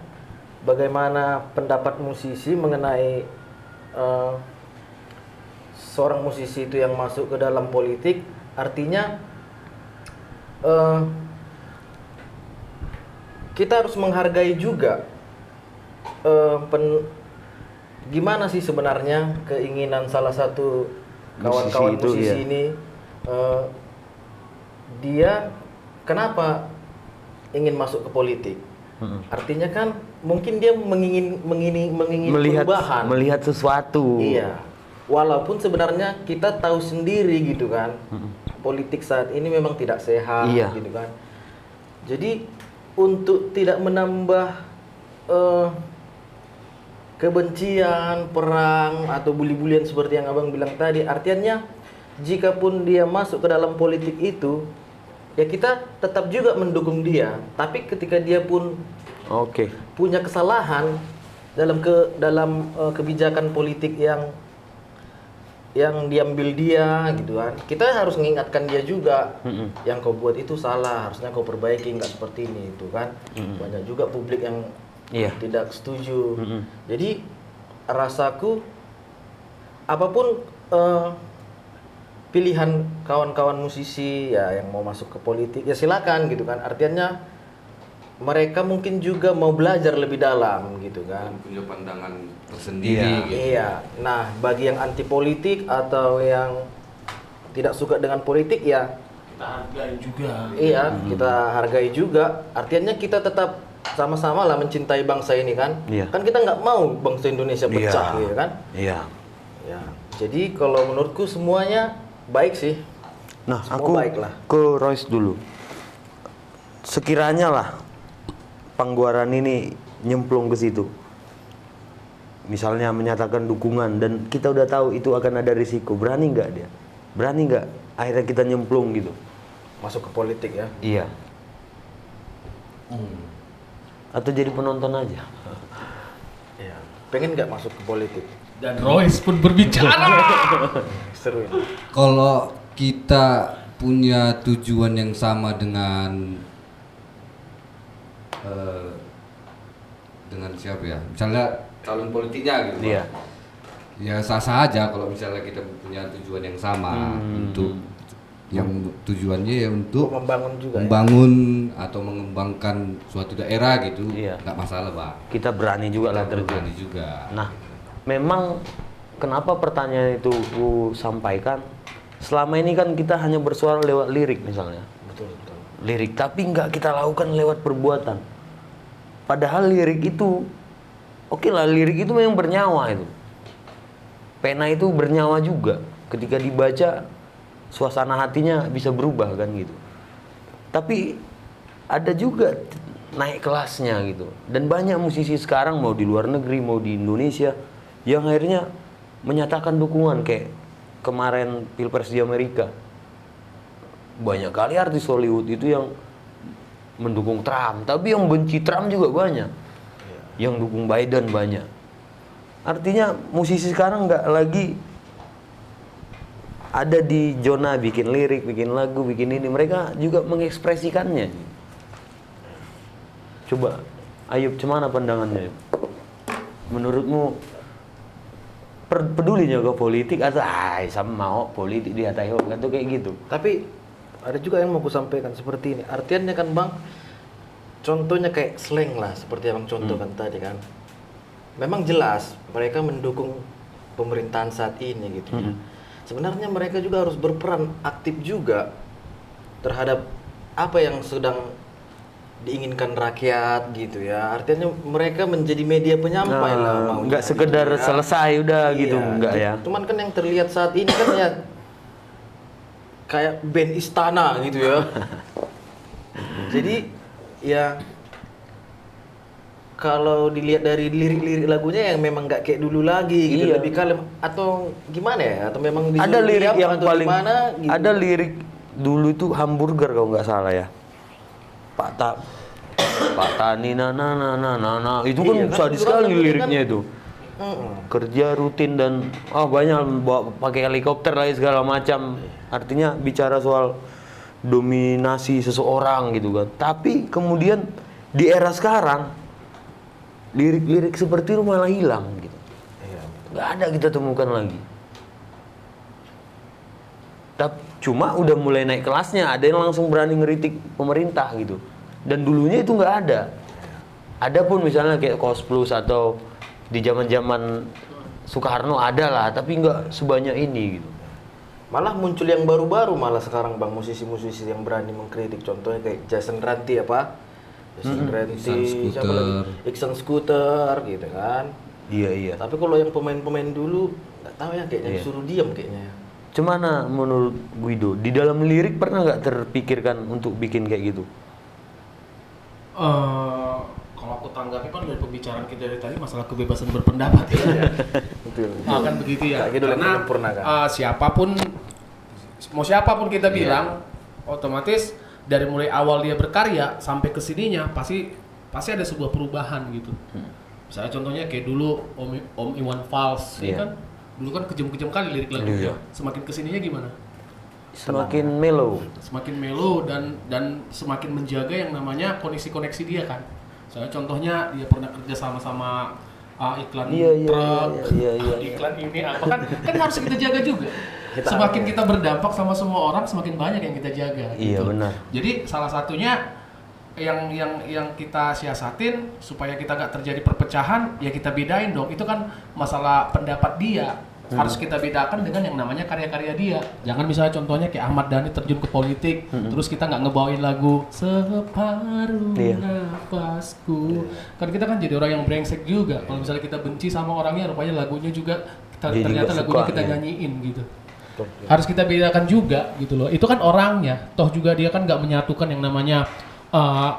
S1: bagaimana pendapat musisi mengenai seorang musisi itu yang masuk ke dalam politik, artinya kita harus menghargai juga gimana sih sebenarnya keinginan salah satu kawan-kawan musisi ini, dia kenapa ingin masuk ke politik? Artinya kan mungkin dia mengingin perubahan,
S11: melihat sesuatu.
S1: Iya. Walaupun sebenarnya kita tahu sendiri gitu kan, politik saat ini memang tidak sehat, gitu kan. Jadi untuk tidak menambah kebencian, perang, atau bully-bulian seperti yang abang bilang tadi, artinya jikapun dia masuk ke dalam politik itu, ya kita tetap juga mendukung dia. Tapi ketika dia pun punya kesalahan dalam kebijakan politik yang diambil dia gitu kan, kita harus mengingatkan dia juga, yang kau buat itu salah, harusnya kau perbaiki, nggak seperti ini itu kan. Banyak juga publik yang tidak setuju. Jadi rasaku apapun pilihan kawan-kawan musisi ya yang mau masuk ke politik ya silakan gitu kan. Artinya mereka mungkin juga mau belajar lebih dalam gitu kan.
S5: Punya pandangan tersendiri gitu.
S1: Iya. Nah, bagi yang anti politik atau yang tidak suka dengan politik ya
S4: kita hargai juga.
S1: Iya, kita hargai juga. Artinya kita tetap sama-sama lah mencintai bangsa ini kan. Kan kita nggak mau bangsa Indonesia pecah gitu kan.
S11: Iya.
S1: Ya. Jadi kalau menurutku semuanya baik sih.
S11: Nah,
S1: semua
S11: aku
S1: baiklah.
S11: ke Royce dulu. Sekiranya lah Pangguaran ini nyemplung ke situ, misalnya menyatakan dukungan dan kita udah tahu itu akan ada risiko, berani nggak dia? Berani nggak akhirnya kita nyemplung gitu?
S1: Masuk ke politik ya?
S11: Iya. Atau jadi penonton aja?
S1: Iya. Pengen nggak masuk ke politik?
S4: Dan Royce pun berbicara.
S1: Seru ini.
S2: Kalau kita punya tujuan yang sama dengan siapa ya? Misalnya calon politiknya gitu.
S11: Iya.
S2: Ya sah-sah aja kalau misalnya kita punya tujuan yang sama untuk yang tujuannya ya untuk
S1: membangun juga.
S2: Membangun atau mengembangkan suatu daerah gitu. Nggak masalah, Pak.
S11: Kita berani juga lah terjun.
S2: Berani juga.
S11: Nah, memang kenapa pertanyaan itu ku sampaikan? Selama ini kan kita hanya bersuara lewat lirik misalnya.
S1: Betul.
S11: Lirik, tapi nggak kita lakukan lewat perbuatan. Padahal lirik itu, oke lah, lirik itu memang bernyawa itu. Pena itu bernyawa juga. Ketika dibaca, suasana hatinya bisa berubah kan gitu. Tapi ada juga naik kelasnya gitu. Dan banyak musisi sekarang mau di luar negeri, mau di Indonesia, yang akhirnya menyatakan dukungan kayak kemarin Pilpres di Amerika. Banyak kali artis Hollywood itu yang mendukung Trump, tapi yang benci Trump juga banyak. Yang dukung Biden banyak. Artinya musisi sekarang nggak lagi ada di zona bikin lirik, bikin lagu, bikin ini. Mereka juga mengekspresikannya. Coba Ayub, gimana pandangannya? Menurutmu pedulinya ke politik atau sama mau politik dia tahu atau kayak gitu?
S1: Tapi ada juga yang mau aku sampaikan seperti ini. Artiannya kan Bang, contohnya kayak slang lah seperti yang contohkan tadi kan. Memang jelas mereka mendukung pemerintahan saat ini gitu ya. Sebenarnya mereka juga harus berperan aktif juga terhadap apa yang sedang diinginkan rakyat gitu ya. Artinya mereka menjadi media penyampai lah maunya.
S11: Nggak sekedar
S1: gitu ya.
S11: selesai udah gitu,
S1: Iya,
S11: enggak ya.
S1: Cuman kan yang terlihat saat ini kan ya kayak band istana gitu ya. Jadi ya kalau dilihat dari lirik-lirik lagunya yang memang nggak kayak dulu lagi gitu,
S11: Iya.
S1: lebih kalem atau gimana ya? Atau memang
S11: Ada lirik
S1: diam
S11: yang
S1: atau
S11: paling
S1: gimana, gitu.
S11: ada lirik dulu itu hamburger kalau nggak salah ya. Pak Tani na itu kan
S1: Iya, kan
S11: sadis
S1: itu kan
S11: sekali
S1: namanya
S11: liriknya
S1: kan-
S11: itu. Kerja rutin dan banyak bawa pakai helikopter lagi segala macam. Artinya bicara soal dominasi seseorang gitu kan. Tapi kemudian di era sekarang lirik-lirik seperti itu malah hilang gitu. Nggak ada kita temukan lagi. Tapi cuma udah mulai naik kelasnya, ada yang langsung berani ngeritik pemerintah gitu. Dan dulunya itu nggak ada. Ada pun misalnya kayak Kos Plus atau di zaman-zaman Soekarno ada lah, tapi nggak sebanyak ini gitu.
S1: Malah muncul yang baru-baru malah sekarang Bang, musisi-musisi yang berani mengkritik, contohnya kayak Jason Ranti Jason Ranti,
S2: Iksan
S1: siapa lagi?
S2: Scooter.
S1: Iksan Scooter gitu kan.
S11: Iya.
S1: Tapi kalau yang pemain-pemain dulu nggak tahu ya, kayaknya disuruh diam kayaknya.
S11: Cemana menurut Guido, di dalam lirik pernah nggak terpikirkan untuk bikin kayak gitu?
S4: Kalau aku tanggapi kan dari pembicaraan kita dari tadi masalah kebebasan berpendapat ya.
S1: Betul.
S4: Kan begitu ya.
S1: Kayak gitu
S4: Karena
S1: sempurna kan.
S4: siapapun kita bilang, otomatis dari mulai awal dia berkarya sampai ke sininya pasti ada sebuah perubahan gitu. Misalnya contohnya kayak dulu Om Iwan Fals, ya kan? Dulu kan kejam-kejam kali lirik lagunya. Semakin kesininya gimana?
S11: Semakin mellow.
S4: Semakin mellow dan semakin menjaga yang namanya koneksi-koneksi dia kan. Soalnya contohnya dia pernah kerja sama iklan truk, iklan ini apa kan harus kita jaga juga. Semakin kita berdampak sama semua orang, semakin banyak yang kita jaga.
S11: Iya,
S4: gitu.
S11: benar.
S4: Jadi salah satunya yang kita siasatin supaya kita nggak terjadi perpecahan, ya kita bedain dong. Itu kan masalah pendapat dia. Harus kita bedakan dengan yang namanya karya-karya dia. Jangan misalnya contohnya kayak Ahmad Dhani terjun ke politik, terus kita nggak ngebawain lagu separuh nafasku. Kan kita kan jadi orang yang brengsek juga. Kalau misalnya kita benci sama orangnya, rupanya lagunya juga ternyata lagunya kita nyanyiin gitu. Harus kita bedakan juga gitu loh. Itu kan orangnya. Toh juga dia kan nggak menyatukan yang namanya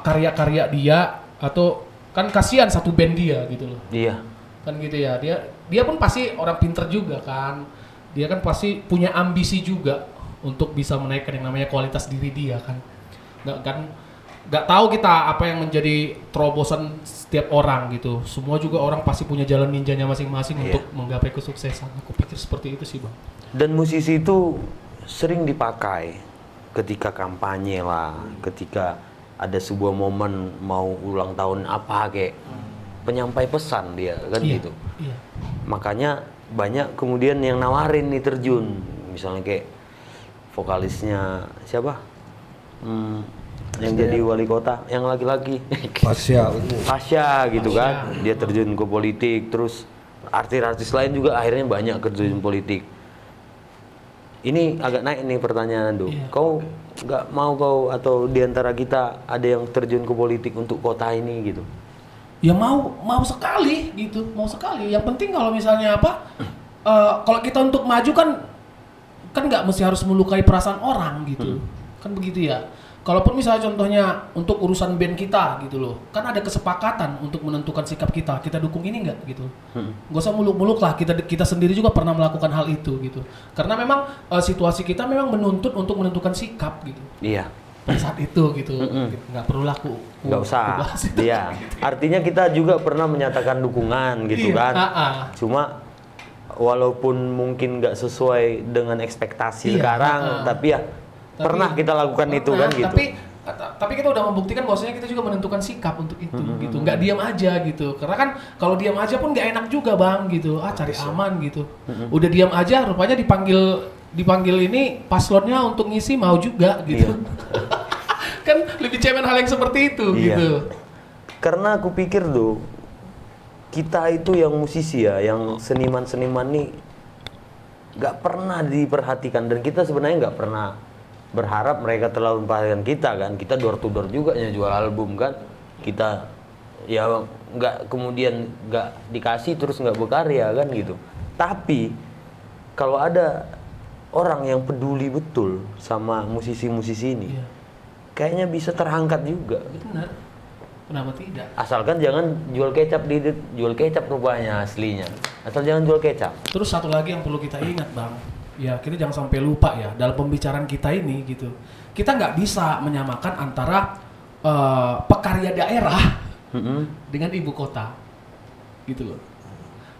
S4: karya-karya dia, atau kan kasihan satu band dia gitu loh.
S11: Iya.
S4: Kan gitu ya, dia pun pasti orang pinter juga kan, dia kan pasti punya ambisi juga untuk bisa menaikkan yang namanya kualitas diri dia kan. Nggak tahu kita apa yang menjadi terobosan setiap orang gitu. Semua juga orang pasti punya jalan ninjanya masing-masing untuk menggapai kesuksesan. Aku pikir seperti itu sih Bang.
S11: Dan musisi itu sering dipakai ketika kampanye lah, ketika ada sebuah momen mau ulang tahun apa kayak penyampai pesan dia kan gitu.
S4: Iya.
S11: Makanya banyak kemudian yang nawarin nih terjun, misalnya kayak vokalisnya siapa? Yang jadi wali kota, yang laki-laki. Pasya gitu kan. Dia terjun ke politik, terus artis-artis lain juga akhirnya banyak terjun politik. Ini agak naik nih pertanyaan Do. Kau nggak mau atau diantara kita ada yang terjun ke politik untuk kota ini gitu?
S4: Ya mau sekali gitu, mau sekali. Yang penting kalau misalnya kalau kita untuk maju kan nggak mesti harus melukai perasaan orang gitu, kan begitu ya. Kalaupun misalnya contohnya untuk urusan band kita gitu loh, kan ada kesepakatan untuk menentukan sikap kita dukung ini nggak gitu. Nggak usah muluk-muluk lah, kita sendiri juga pernah melakukan hal itu gitu. Karena memang situasi kita memang menuntut untuk menentukan sikap gitu.
S11: Iya.
S4: Saat itu gitu, nggak perlu laku.
S11: Nggak usah. Iya. Artinya kita juga pernah menyatakan dukungan gitu kan. Cuma walaupun mungkin nggak sesuai dengan ekspektasi sekarang, tapi ya pernah kita lakukan itu kan gitu.
S4: Tapi Tapi kita udah membuktikan bahwasanya kita juga menentukan sikap untuk itu gitu. Nggak diam aja gitu. Karena kan kalau diam aja pun nggak enak juga Bang gitu. Cari aman gitu. Udah diam aja rupanya dipanggil ini paslonnya untuk ngisi mau juga gitu. Kan lebih cemen hal yang seperti itu gitu.
S11: Karena aku pikir tuh kita itu yang musisi ya, yang seniman-seniman nih nggak pernah diperhatikan, dan kita sebenarnya nggak pernah berharap mereka terlalu memperhatikan kita kan. Kita door to door juga jual album kan, kita ya nggak kemudian nggak dikasih terus nggak berkarya kan gitu. Tapi kalau ada orang yang peduli betul sama musisi-musisi ini, kayaknya bisa terangkat juga.
S4: Benar. Kenapa tidak?
S11: Asalkan jangan jual kecap rupanya aslinya. Asal jangan jual kecap.
S4: Terus satu lagi yang perlu kita ingat Bang, ya kita jangan sampai lupa ya dalam pembicaraan kita ini gitu. Kita nggak bisa menyamakan antara pekarya daerah dengan ibu kota, gitu loh.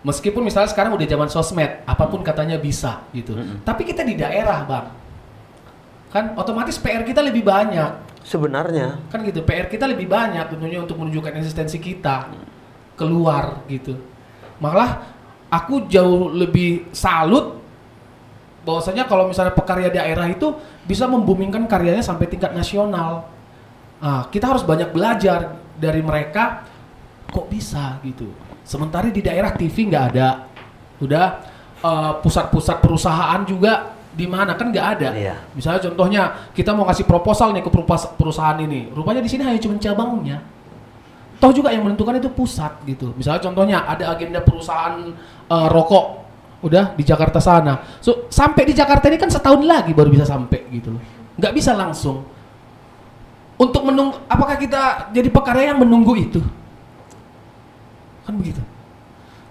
S4: Meskipun misalnya sekarang udah zaman sosmed, apapun katanya bisa gitu. Tapi kita di daerah Bang, kan otomatis PR kita lebih banyak.
S11: Sebenarnya
S4: Kan gitu, PR kita lebih banyak tentunya untuk menunjukkan eksistensi kita keluar gitu. Malah aku jauh lebih salut bahwasanya kalau misalnya pekarya daerah itu bisa membumingkan karyanya sampai tingkat nasional. Kita harus banyak belajar dari mereka, kok bisa gitu. Sementara di daerah TV nggak ada, udah pusat-pusat perusahaan juga di mana kan nggak ada. Misalnya contohnya kita mau kasih proposal nih ke perusahaan ini, rupanya di sini hanya cuma cabangnya. Toh juga yang menentukan itu pusat gitu. Misalnya contohnya ada agenda perusahaan rokok, udah di Jakarta sana. So sampai di Jakarta ini kan setahun lagi baru bisa sampai gitu loh. Nggak bisa langsung. Untuk menunggu, apakah kita jadi pekarya yang menunggu itu? Kan begitu.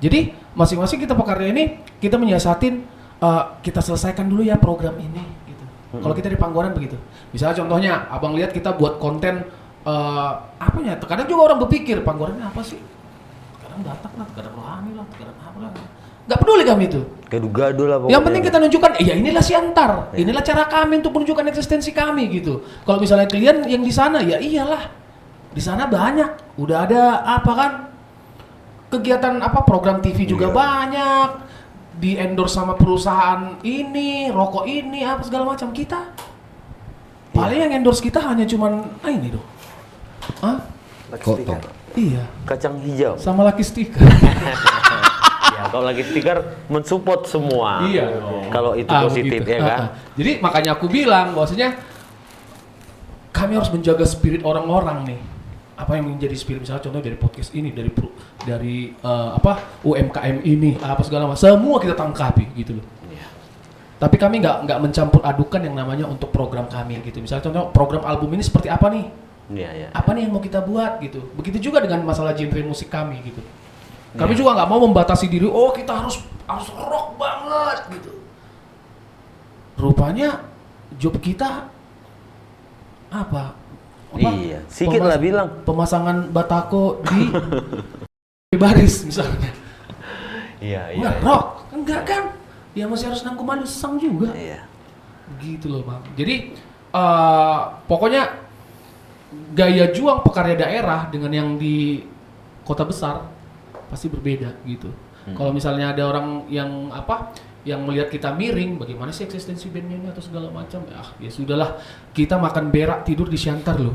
S4: Jadi masing-masing kita pekarya ini kita menyiasatin, kita selesaikan dulu ya program ini gitu. Kalau kita di Panggoran begitu. Misalnya contohnya abang lihat kita buat konten apa ya, terkadang juga orang berpikir Panggoran ini apa sih, kadang Batak lah, kadang Rohani lah, kadang apa lah, nggak peduli kami itu,
S11: gaduh-gaduh lah pokoknya.
S4: yang penting kita nunjukkan ya inilah Siantar, inilah cara kami untuk menunjukkan eksistensi kami gitu. Kalau misalnya kalian yang di sana, ya iyalah di sana banyak udah ada apa kan kegiatan apa program TV juga banyak, di endorse sama perusahaan ini, rokok ini, apa segala macam. Kita paling yang endorse kita hanya cuman ini doh. Iya.
S11: Kacang hijau.
S4: Sama Lucky Sticker.
S11: Ya, kalau Lucky Sticker mensupport semua.
S4: Iya.
S11: Kalau itu positif
S4: begitu.
S11: ya kan.
S4: Jadi makanya aku bilang bahwasanya kami harus menjaga spirit orang-orang nih. Apa yang menjadi spirit, misalnya contoh dari podcast ini, dari UMKM ini, apa segala macam, semua kita tangkapi gitu loh. Tapi kami nggak mencampur adukan yang namanya untuk program kami gitu. Misalnya contoh program album ini seperti apa nih? Apa nih yang mau kita buat gitu. Begitu juga dengan masalah genre musik kami gitu. Kami juga nggak mau membatasi diri. Oh kita harus rock banget gitu. Rupanya job kita apa?
S11: Iya, sikit lah bilang.
S4: Pemasangan batako di baris misalnya.
S11: Iya.
S4: Rock enggak kan? Ya masih harus nangkum sang juga.
S11: Iya.
S4: Gitu loh Bang. Jadi pokoknya gaya juang pekarya daerah dengan yang di kota besar pasti berbeda gitu. Kalau misalnya ada orang yang yang melihat kita miring, bagaimana sih eksistensi bandnya ini atau segala macam, ya sudahlah, kita makan berak tidur di Siantar loh.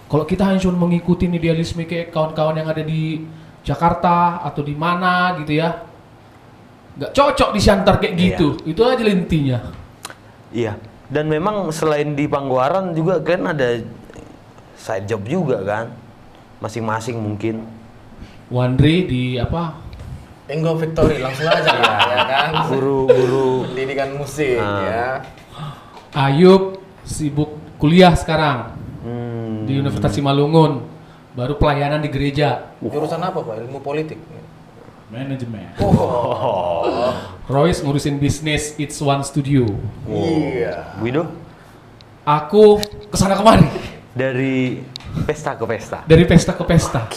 S4: Kalau kita hanya cuma mengikuti idealisme kayak kawan-kawan yang ada di Jakarta atau di mana gitu ya, nggak cocok di Siantar kayak gitu. Itu aja intinya.
S11: Iya. Dan memang selain di Panggoran juga kan ada side job juga kan, masing-masing mungkin.
S4: Wandri di apa?
S8: Enggo Victory langsung aja ya kan.
S11: Guru
S8: pendidikan musik ya.
S4: Ayub sibuk kuliah sekarang di Universitas Simalungun, baru pelayanan di gereja.
S8: Jurusan apa Pak? Ilmu politik.
S9: Manajemen.
S4: Royce ngurusin bisnis It's One Studio.
S8: Iya.
S11: Wido?
S4: Aku kesana kemari.
S11: Dari pesta ke pesta.
S4: Dari pesta ke pesta.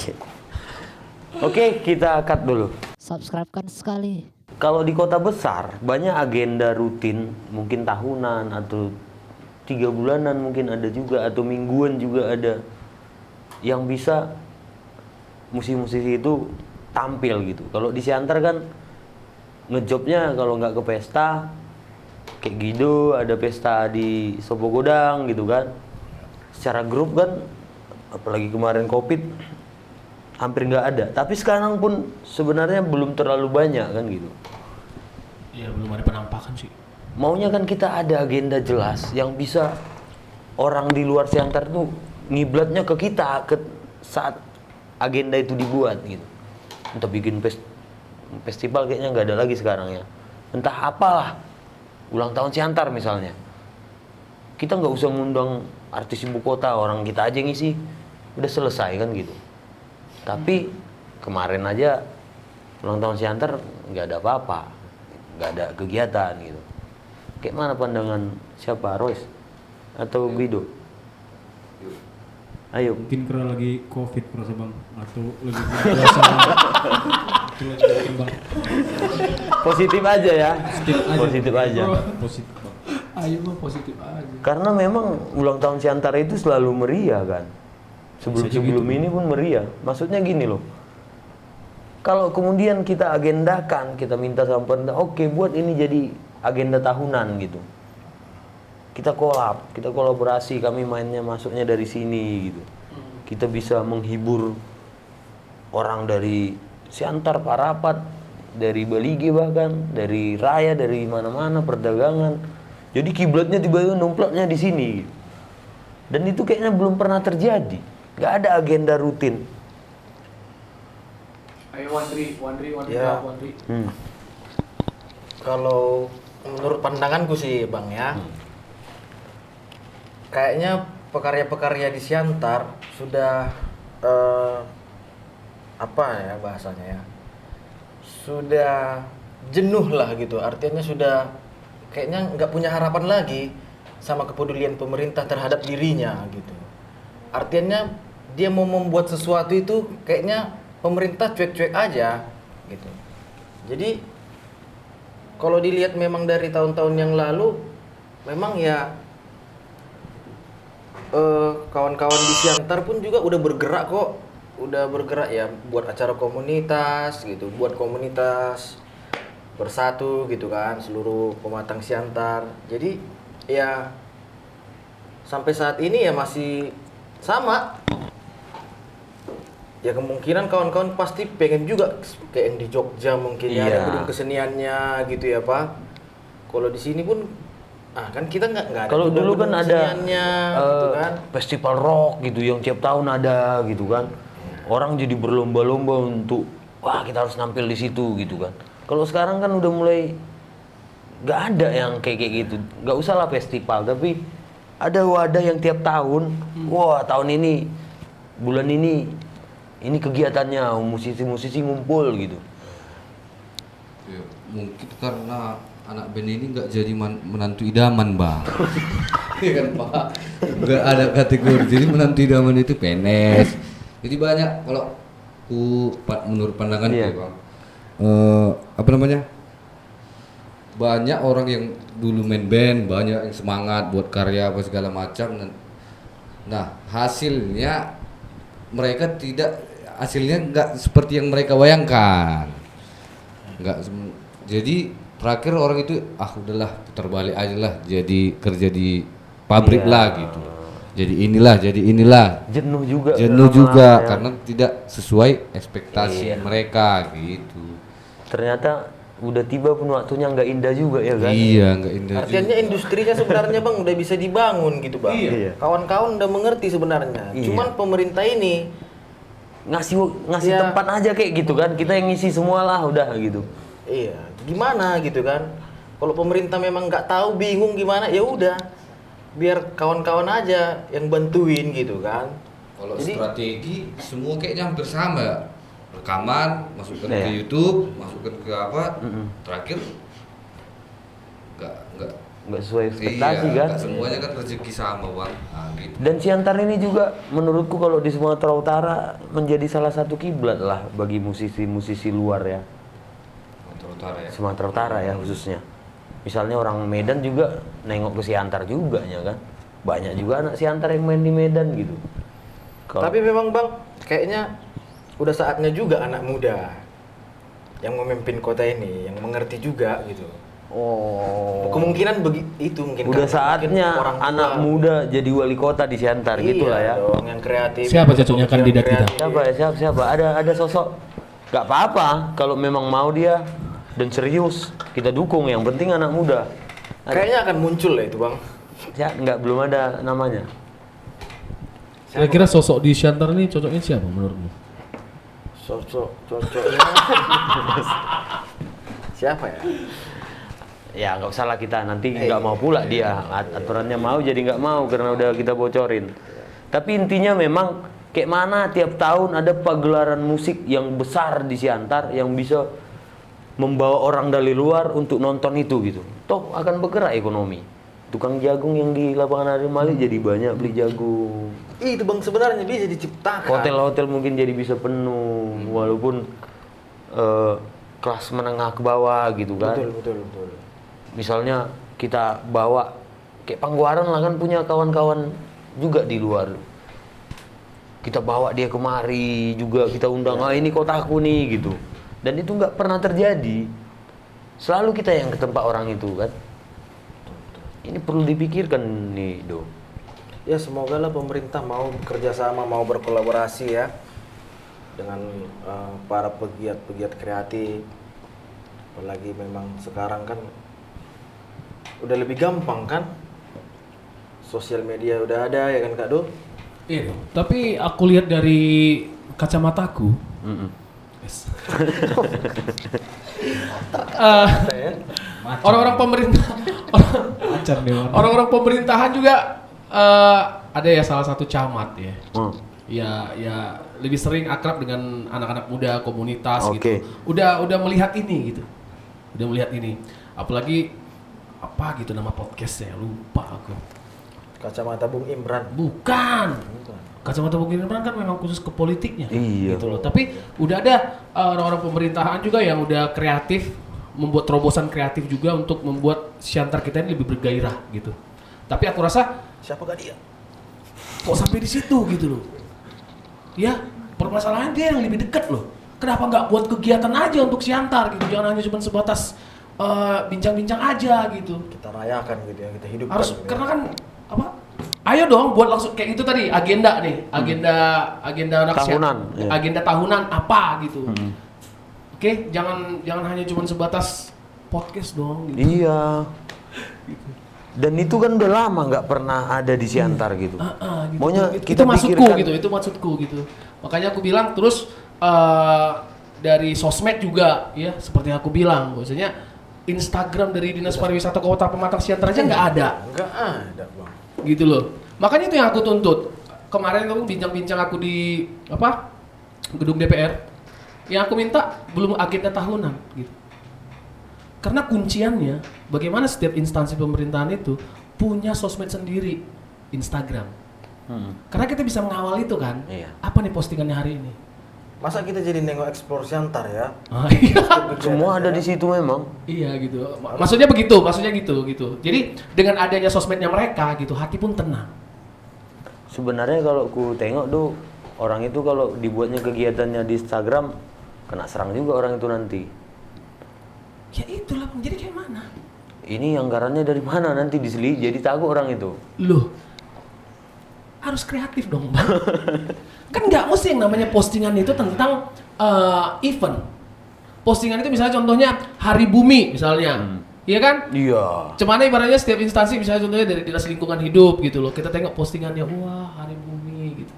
S11: Oke, kita cut dulu.
S7: Subscribe kan sekali.
S11: Kalau di kota besar banyak agenda rutin, mungkin tahunan atau 3 bulanan mungkin ada juga, atau mingguan juga ada, yang bisa musisi-musisi itu tampil gitu. Kalau di Siantar kan ngejobnya kalau nggak ke pesta kayak Guido, ada pesta di Sopo Godang gitu kan, secara grup kan, apalagi kemarin Covid hampir nggak ada. Tapi sekarang pun sebenarnya belum terlalu banyak kan gitu.
S4: Iya, belum ada penampakan sih.
S11: Maunya kan kita ada agenda jelas yang bisa orang di luar Siantar tuh ngiblatnya ke kita saat agenda itu dibuat gitu. Entah bikin festival kayaknya nggak ada lagi sekarang ya. Entah apalah, ulang tahun Siantar misalnya. Kita nggak usah ngundang artis ibu kota, orang kita aja ngisi, udah selesai kan gitu. Tapi kemarin aja ulang tahun Siantar nggak ada apa-apa, nggak ada kegiatan gitu. Kayak mana pandangan siapa, Royce atau Guido? Ayo.
S9: Mungkin karena lagi COVID merasa bang, atau lebih biasa. Itulah mungkin bang.
S11: Positif aja ya.
S9: Positif aja.
S11: Positif aja.
S9: Positif bang.
S4: Ayo bang, positif aja.
S11: Karena memang ulang tahun Siantar itu selalu meriah kan. Sebelum ini pun meriah. Maksudnya gini loh. Kalau kemudian kita agendakan, kita minta sama pemerintah, oke, buat ini jadi agenda tahunan gitu. Kita kolaborasi, kami mainnya masuknya dari sini gitu. Kita bisa menghibur orang dari Siantar, Parapat, dari Balige bahkan, dari Raya, dari mana-mana perdagangan. Jadi kiblatnya tiba-tiba numplaknya di sini gitu. Dan itu kayaknya belum pernah terjadi. Gak ada agenda rutin.
S4: Ayo Wandri
S1: Ya.
S4: jawab, Wandri.
S1: Kalau menurut pandanganku sih Bang ya, kayaknya pekarya-pekarya di Siantar sudah apa ya bahasanya ya, sudah jenuh lah gitu. Artinya sudah kayaknya nggak punya harapan lagi sama kepedulian pemerintah terhadap dirinya gitu. Artinya dia mau membuat sesuatu itu kayaknya pemerintah cuek-cuek aja gitu. Jadi kalau dilihat memang dari tahun-tahun yang lalu, memang ya kawan-kawan di Siantar pun juga udah bergerak kok, ya buat acara komunitas gitu, buat komunitas bersatu gitu kan, seluruh pematang Siantar. Jadi ya sampai saat ini ya masih sama. Ya kemungkinan kawan-kawan pasti pengen juga kayak yang di Jogja mungkin ya, ada gedung keseniannya gitu ya Pak. Kalau di sini pun kan kita nggak ada.
S11: Kalau dulu kan ada
S1: gitu kan.
S11: festival rock gitu yang tiap tahun ada gitu kan. Orang jadi berlomba-lomba untuk wah kita harus nampil di situ gitu kan. Kalau sekarang kan udah mulai nggak ada yang kayak gitu. Nggak usah lah festival, tapi ada wadah yang tiap tahun. Wah tahun ini, bulan ini kegiatannya musisi-musisi ngumpul gitu.
S5: Ya, mungkin karena anak band ini nggak jadi menantu idaman bang. Iya kan Pak? Nggak ada kategori. Jadi menantu idaman itu PNS. Jadi banyak kalau menurut pandangan
S11: Iya.
S5: bang, apa namanya? Banyak orang yang dulu main band, banyak yang semangat buat karya apa segala macam. Nah hasilnya mereka nggak seperti yang mereka bayangkan. Jadi terakhir orang itu udahlah putar balik aja lah, jadi kerja di pabrik lah gitu. Jadi inilah.
S11: Jenuh juga ya.
S5: Karena tidak sesuai ekspektasi mereka gitu.
S11: Ternyata udah tiba pun waktunya nggak indah juga ya kan?
S5: Iya, nggak indah.
S1: Artinya industrinya sebenarnya Bang udah bisa dibangun gitu Bang.
S11: Iya.
S1: Kawan-kawan udah mengerti sebenarnya.
S11: Iya.
S1: Cuman pemerintah ini
S11: ngasih
S1: Iya.
S11: tempat aja kayak gitu kan, kita yang ngisi semua lah udah gitu.
S1: iya, gimana gitu kan? Kalau pemerintah memang nggak tahu, bingung gimana, ya udah biar kawan-kawan aja yang bantuin gitu kan.
S5: Kalau
S1: Jadi-
S5: strategi semua kayaknya hampir sama ya. Rekaman, masukkan ke YouTube, masukkan ke apa, terakhir
S11: nggak sesuai ekspektasi kan?
S5: nggak semuanya kan rezeki sama bang. Gitu.
S11: Dan Siantar ini juga menurutku kalau di Sumatera Utara menjadi salah satu kiblat lah bagi musisi-musisi luar ya. Sumatera Utara ya khususnya. Misalnya orang Medan juga nengok ke Siantar juga ya kan. banyak juga anak Siantar yang main di Medan gitu.
S1: Tapi memang Bang, kayaknya udah saatnya juga anak muda yang memimpin kota ini, yang mengerti juga gitu.
S11: Oh.
S1: Kemungkinan itu mungkin
S11: Udah
S1: karena
S11: saatnya
S1: mungkin orang tua.
S11: anak muda jadi wali kota di Siantar gitu lah ya.
S1: Dong, yang kreatif.
S4: Siapa cocoknya kandidat kita?
S11: Siapa ya? Siapa? Ada sosok. Gak apa-apa kalau memang mau dia dan serius kita dukung. Yang penting anak muda.
S1: Kayaknya akan muncul lah itu Bang.
S11: Ya, belum ada namanya.
S4: Kira-kira sosok di Siantar ini cocoknya siapa menurutmu?
S1: Sosok cocoknya siapa ya?
S11: Ya nggak usah lah kita nanti nggak mau pula dia aturannya mau jadi nggak mau karena udah kita bocorin. Tapi intinya memang kayak mana tiap tahun ada pagelaran musik yang besar di Siantar yang bisa membawa orang dari luar untuk nonton itu gitu. Toh akan bergerak ekonomi. Tukang jagung yang di lapangan Hari Mali jadi banyak beli jagung.
S1: Itu Bang sebenarnya bisa diciptakan.
S11: Hotel-hotel mungkin jadi bisa penuh walaupun kelas menengah ke bawah gitu kan.
S1: Betul.
S11: Misalnya kita bawa kayak Pangguaran lah kan punya kawan-kawan juga di luar. Kita bawa dia kemari juga kita undang, ini kotaku nih gitu. Dan itu nggak pernah terjadi. Selalu kita yang ke tempat orang itu kan. Ini perlu dipikirkan nih Do.
S1: Ya semoga lah pemerintah mau bekerja sama, mau berkolaborasi ya dengan para pegiat-pegiat kreatif. Apalagi memang sekarang kan udah lebih gampang kan, sosial media udah ada ya kan Kak Do?
S4: Iya dong. Tapi aku lihat dari kacamataku, orang-orang pemerintah, orang-orang pemerintahan juga ada ya salah satu camat ya. Ya lebih sering akrab dengan anak-anak muda komunitas gitu. Udah melihat ini gitu. Udah melihat ini. Apalagi apa gitu nama podcastnya, lupa aku.
S1: Kacamata Bung Imran.
S4: Bukan. Kacamata Bung Imran kan memang khusus ke politiknya.
S11: Iya.
S4: Gitu loh. Tapi udah ada orang-orang pemerintahan juga yang udah kreatif, membuat terobosan kreatif juga untuk membuat Siantar kita ini lebih bergairah gitu. Tapi aku rasa
S1: siapa gak dia?
S4: Kok sampai di situ gitu loh. Ya, permasalahan dia yang lebih dekat loh. Kenapa nggak buat kegiatan aja untuk Siantar gitu? Jangan hanya cuma sebatas bincang-bincang aja gitu.
S1: Kita rayakan gitu ya, kita hidupkan.
S4: Harus
S1: gitu
S4: karena kan apa? Ayo dong buat langsung kayak itu tadi agenda nih, agenda anak
S11: tahunan,
S4: agenda tahunan apa gitu. Oke, jangan hanya cuma sebatas podcast dong. Gitu.
S11: Iya. Dan itu kan udah lama nggak pernah ada di Siantar gitu.
S4: Gitu.
S11: Maunya
S4: itu
S11: kita
S4: maksudku
S11: pikirkan,
S4: gitu, itu maksudku gitu. Makanya aku bilang terus dari sosmed juga ya seperti yang aku bilang, maksudnya Instagram dari Dinas Pariwisata Kota Pematang Siantar aja nggak ada.
S1: Nggak ada Bang.
S4: Gitu loh. Makanya itu yang aku tuntut. Kemarin aku bincang-bincang aku di gedung DPR. Yang aku minta belum agenda tahunan gitu. Karena kunciannya bagaimana setiap instansi pemerintahan itu punya sosmed sendiri, Instagram. Karena kita bisa mengawal itu kan.
S11: Iya.
S4: Apa nih postingannya hari ini?
S1: Masa kita jadi nengok explore Siantar ya?
S4: Iya.
S11: semua ada di situ memang.
S4: Iya gitu. Maksudnya gitu. Jadi dengan adanya sosmednya mereka gitu, hati pun tenang.
S11: Sebenarnya kalau ku tengok tuh orang itu kalau dibuatnya kegiatannya di Instagram kena serang juga orang itu nanti.
S4: Ya itulah, jadi kayak mana?
S11: Ini anggarannya dari mana nanti diseli jadi takut orang itu.
S4: Loh, harus kreatif dong Bang. Kan nggak mesti yang namanya postingan itu tentang event. Postingan itu misalnya contohnya Hari Bumi misalnya, iya kan?
S11: Iya.
S4: Cuman ibaratnya setiap instansi misalnya contohnya dari Dinas Lingkungan Hidup gitu loh, kita tengok postingannya, wah Hari Bumi gitu.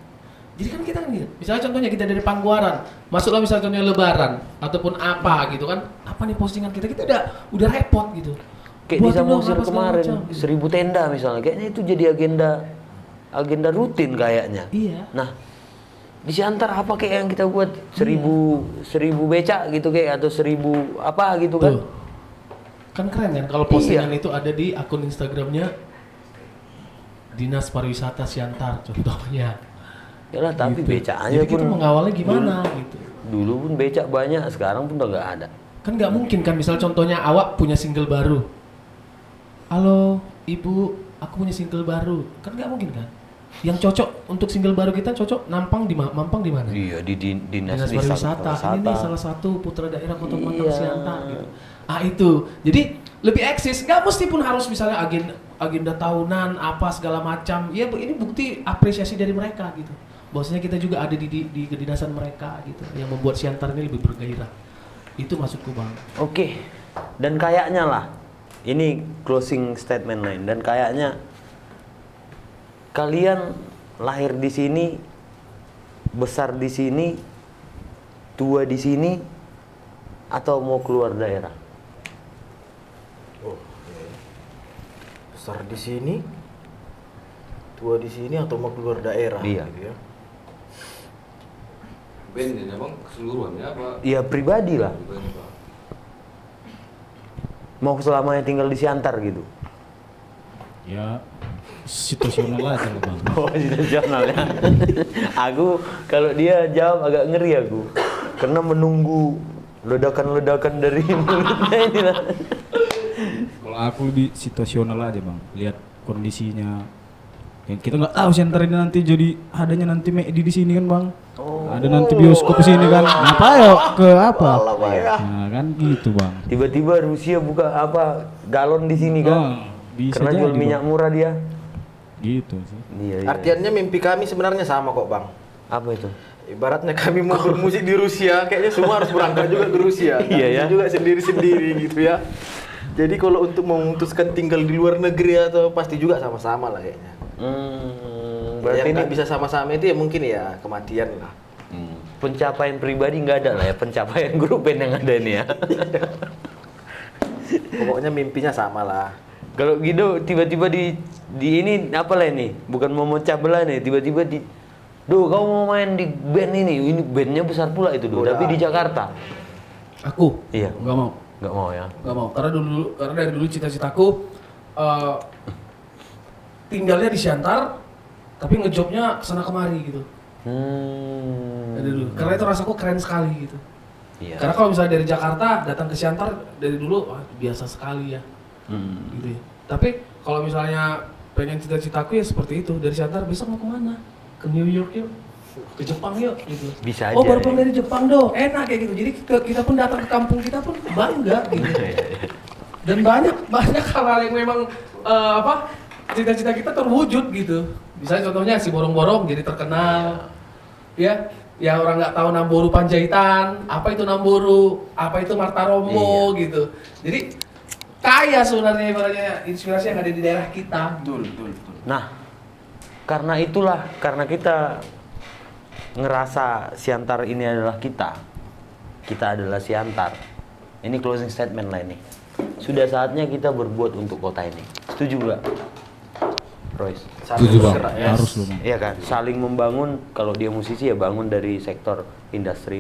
S4: Jadi kan kita kan gitu, misalnya contohnya kita dari Pangguaran, masuklah misalnya contohnya Lebaran ataupun apa gitu kan, apa nih postingan kita udah repot gitu.
S11: Kayak di Samosir kemarin 1000 tenda misalnya, kayaknya itu jadi agenda rutin kayaknya.
S4: Iya.
S11: Nah, di Siantar apa kayak yang kita buat 1000 becak gitu kayak atau 1000 apa gitu kan?
S4: Tuh. Kan keren kan kalau postingan itu ada di akun Instagramnya Dinas Pariwisata Siantar contohnya.
S11: Yalah, tapi
S4: gitu.
S11: becaknya
S4: Jadi
S11: pun
S4: kita mengawalnya gimana gitu.
S11: Dulu pun becak banyak, sekarang pun udah nggak ada.
S4: Kan nggak mungkin kan misal contohnya awak punya single baru. Halo Ibu, aku punya single baru, kan nggak mungkin kan? Yang cocok untuk single baru kita cocok Mampang di mana?
S11: Iya, di
S4: Dinas Pariwisata. Ini nih salah satu putra daerah Kota Mampang Siantar gitu. Itu. Jadi lebih eksis, nggak mesti pun harus misalnya agenda tahunan apa segala macam. Ya ini bukti apresiasi dari mereka gitu. Bahwasanya kita juga ada di kedinasan mereka gitu yang membuat Siantar ini lebih bergairah. Itu maksudku, Bang.
S11: Oke. Dan kayaknya lah ini closing statement lain, dan kayaknya kalian lahir di sini, besar di sini, tua di sini, atau mau keluar daerah?
S1: Besar di sini, tua di sini, atau mau keluar daerah?
S11: Iya.
S1: Gitu ya.
S5: Bandnya bang keseluruhannya apa?
S11: Iya, pribadi lah. Mau selamanya tinggal di Siantar gitu?
S9: Ya situasional aja lah bang.
S11: Oh, situasional ya. Aku kalau dia jawab agak ngeri aku, karena menunggu ledakan-ledakan dari mulutnya ini lah.
S9: Kalau aku lebih situasional aja bang, lihat kondisinya. Yang kita nggak tahu Siantar ini nanti jadi adanya nanti McD di sini kan bang. Ada nanti bioskop di sini kan. Apa ya ke apa? Nah kan gitu bang.
S11: Tiba-tiba Rusia buka apa galon di sini kan?
S9: Bisa
S11: karena jual
S9: jadi,
S11: minyak
S9: Bang.
S11: murah dia.
S9: Gitu sih.
S11: Iya.
S1: Artiannya mimpi kami sebenarnya sama kok, Bang.
S11: Apa itu?
S1: Ibaratnya kami mau bermusik di Rusia, kayaknya semua harus berangkat juga ke Rusia.
S11: Iya ya.
S1: Juga sendiri-sendiri gitu ya. Jadi kalau untuk memutuskan tinggal di luar negeri atau pasti juga sama-sama lah kayaknya.
S11: Berarti
S1: yang
S11: ini
S1: nggak bisa sama-sama itu ya mungkin ya kematian lah.
S11: pencapaian pribadi nggak ada lah ya, pencapaian grup band yang ada ini ya.
S1: Pokoknya mimpinya sama lah.
S11: Kalau Guido tiba-tiba di ini apa lah ini? Bukan mau memecah belah nih, tiba-tiba di Duh, kamu mau main di band ini bandnya besar pula itu, tapi di Jakarta.
S4: Aku?
S11: Iya.
S4: Nggak mau.
S11: Nggak mau ya?
S4: Nggak mau, karena dari dulu cita-citaku tinggalnya di Siantar, tapi ngejobnya kesana kemari gitu. Dari dulu, karena itu rasaku keren sekali gitu.
S11: Iya.
S4: Karena kalau misalnya dari Jakarta datang ke Siantar dari dulu biasa sekali ya, gitu ya. Tapi kalau misalnya pengen cita-citaku ya seperti itu, dari Siantar besok mau kemana? Ke New York yuk, ke Jepang yuk, gitu.
S11: Bisa
S4: Oh
S11: aja,
S4: baru pulang
S11: ya.
S4: dari Jepang dong, enak kayak gitu. Jadi kita pun datang ke kampung kita pun bangga gitu. Dan banyak hal-hal yang memang cita-cita kita terwujud gitu. Misalnya contohnya si Borong-Borong jadi terkenal, ya orang nggak tahu Namboru Panjaitan, apa itu Namboru, apa itu Martaromo gitu. Jadi kaya sebenarnya ibaratnya inspirasi yang ada di daerah kita. Betul.
S11: Nah, karena kita ngerasa Siantar ini adalah kita adalah Siantar. Ini closing statement lah ini. Sudah saatnya kita berbuat untuk kota ini. Setuju nggak, Royce?
S5: Setuju bang.
S9: Harus loh bang.
S11: Iya kan, saling membangun. Kalau dia musisi ya bangun dari sektor industri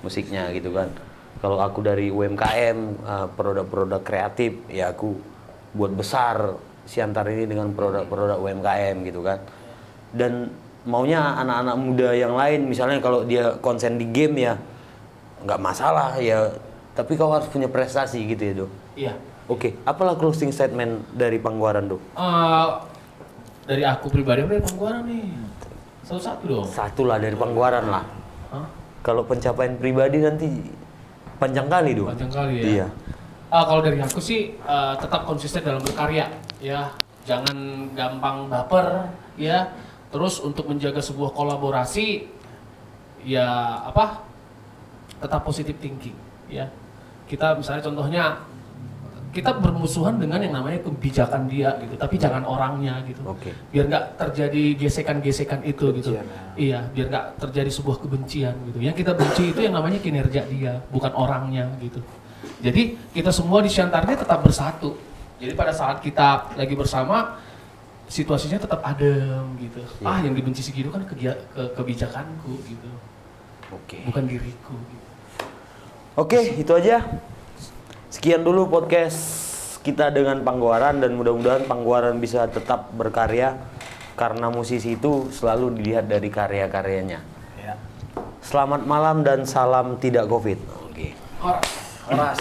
S11: musiknya gitu kan. Kalau aku dari UMKM, produk-produk kreatif, ya aku buat besar Siantar ini dengan produk-produk UMKM gitu kan. Dan maunya anak-anak muda yang lain, misalnya kalau dia konsen di game ya nggak masalah ya, tapi kau harus punya prestasi gitu ya, Do.
S4: Iya.
S11: Oke, apalah closing statement dari Pangguaran, Do?
S4: Dari aku pribadi dari Pangguaran nih. Satu-satu dong.
S11: Satu lah dari Pangguaran lah.
S4: Hah?
S11: Kalau pencapaian pribadi nanti panjang kali, Do.
S4: Panjang kali ya.
S11: Iya.
S4: Kalau dari aku sih tetap konsisten dalam berkarya, ya. Jangan gampang baper, ya. Terus untuk menjaga sebuah kolaborasi, ya tetap positive thinking, ya. Kita misalnya contohnya kita bermusuhan dengan yang namanya kebijakan dia gitu, tapi jangan orangnya gitu.
S11: Oke.
S4: Biar nggak terjadi gesekan-gesekan itu gitu.
S1: Kebencian,
S4: Iya, biar nggak terjadi sebuah kebencian gitu. Yang kita benci itu yang namanya kinerja dia, bukan orangnya gitu. Jadi kita semua di Siantar ini tetap bersatu. Jadi pada saat kita lagi bersama, situasinya tetap adem gitu.
S11: Ya.
S4: Yang dibenci si Guido kan kebijakanku gitu.
S11: Oke.
S4: Bukan diriku gitu.
S11: Oke, itu aja. Sekian dulu podcast kita dengan Pangguaran, dan mudah-mudahan Pangguaran bisa tetap berkarya karena musisi itu selalu dilihat dari karya-karyanya.
S1: Ya.
S11: Selamat malam dan salam tidak Covid. Oke.
S4: Horas.
S1: Horas.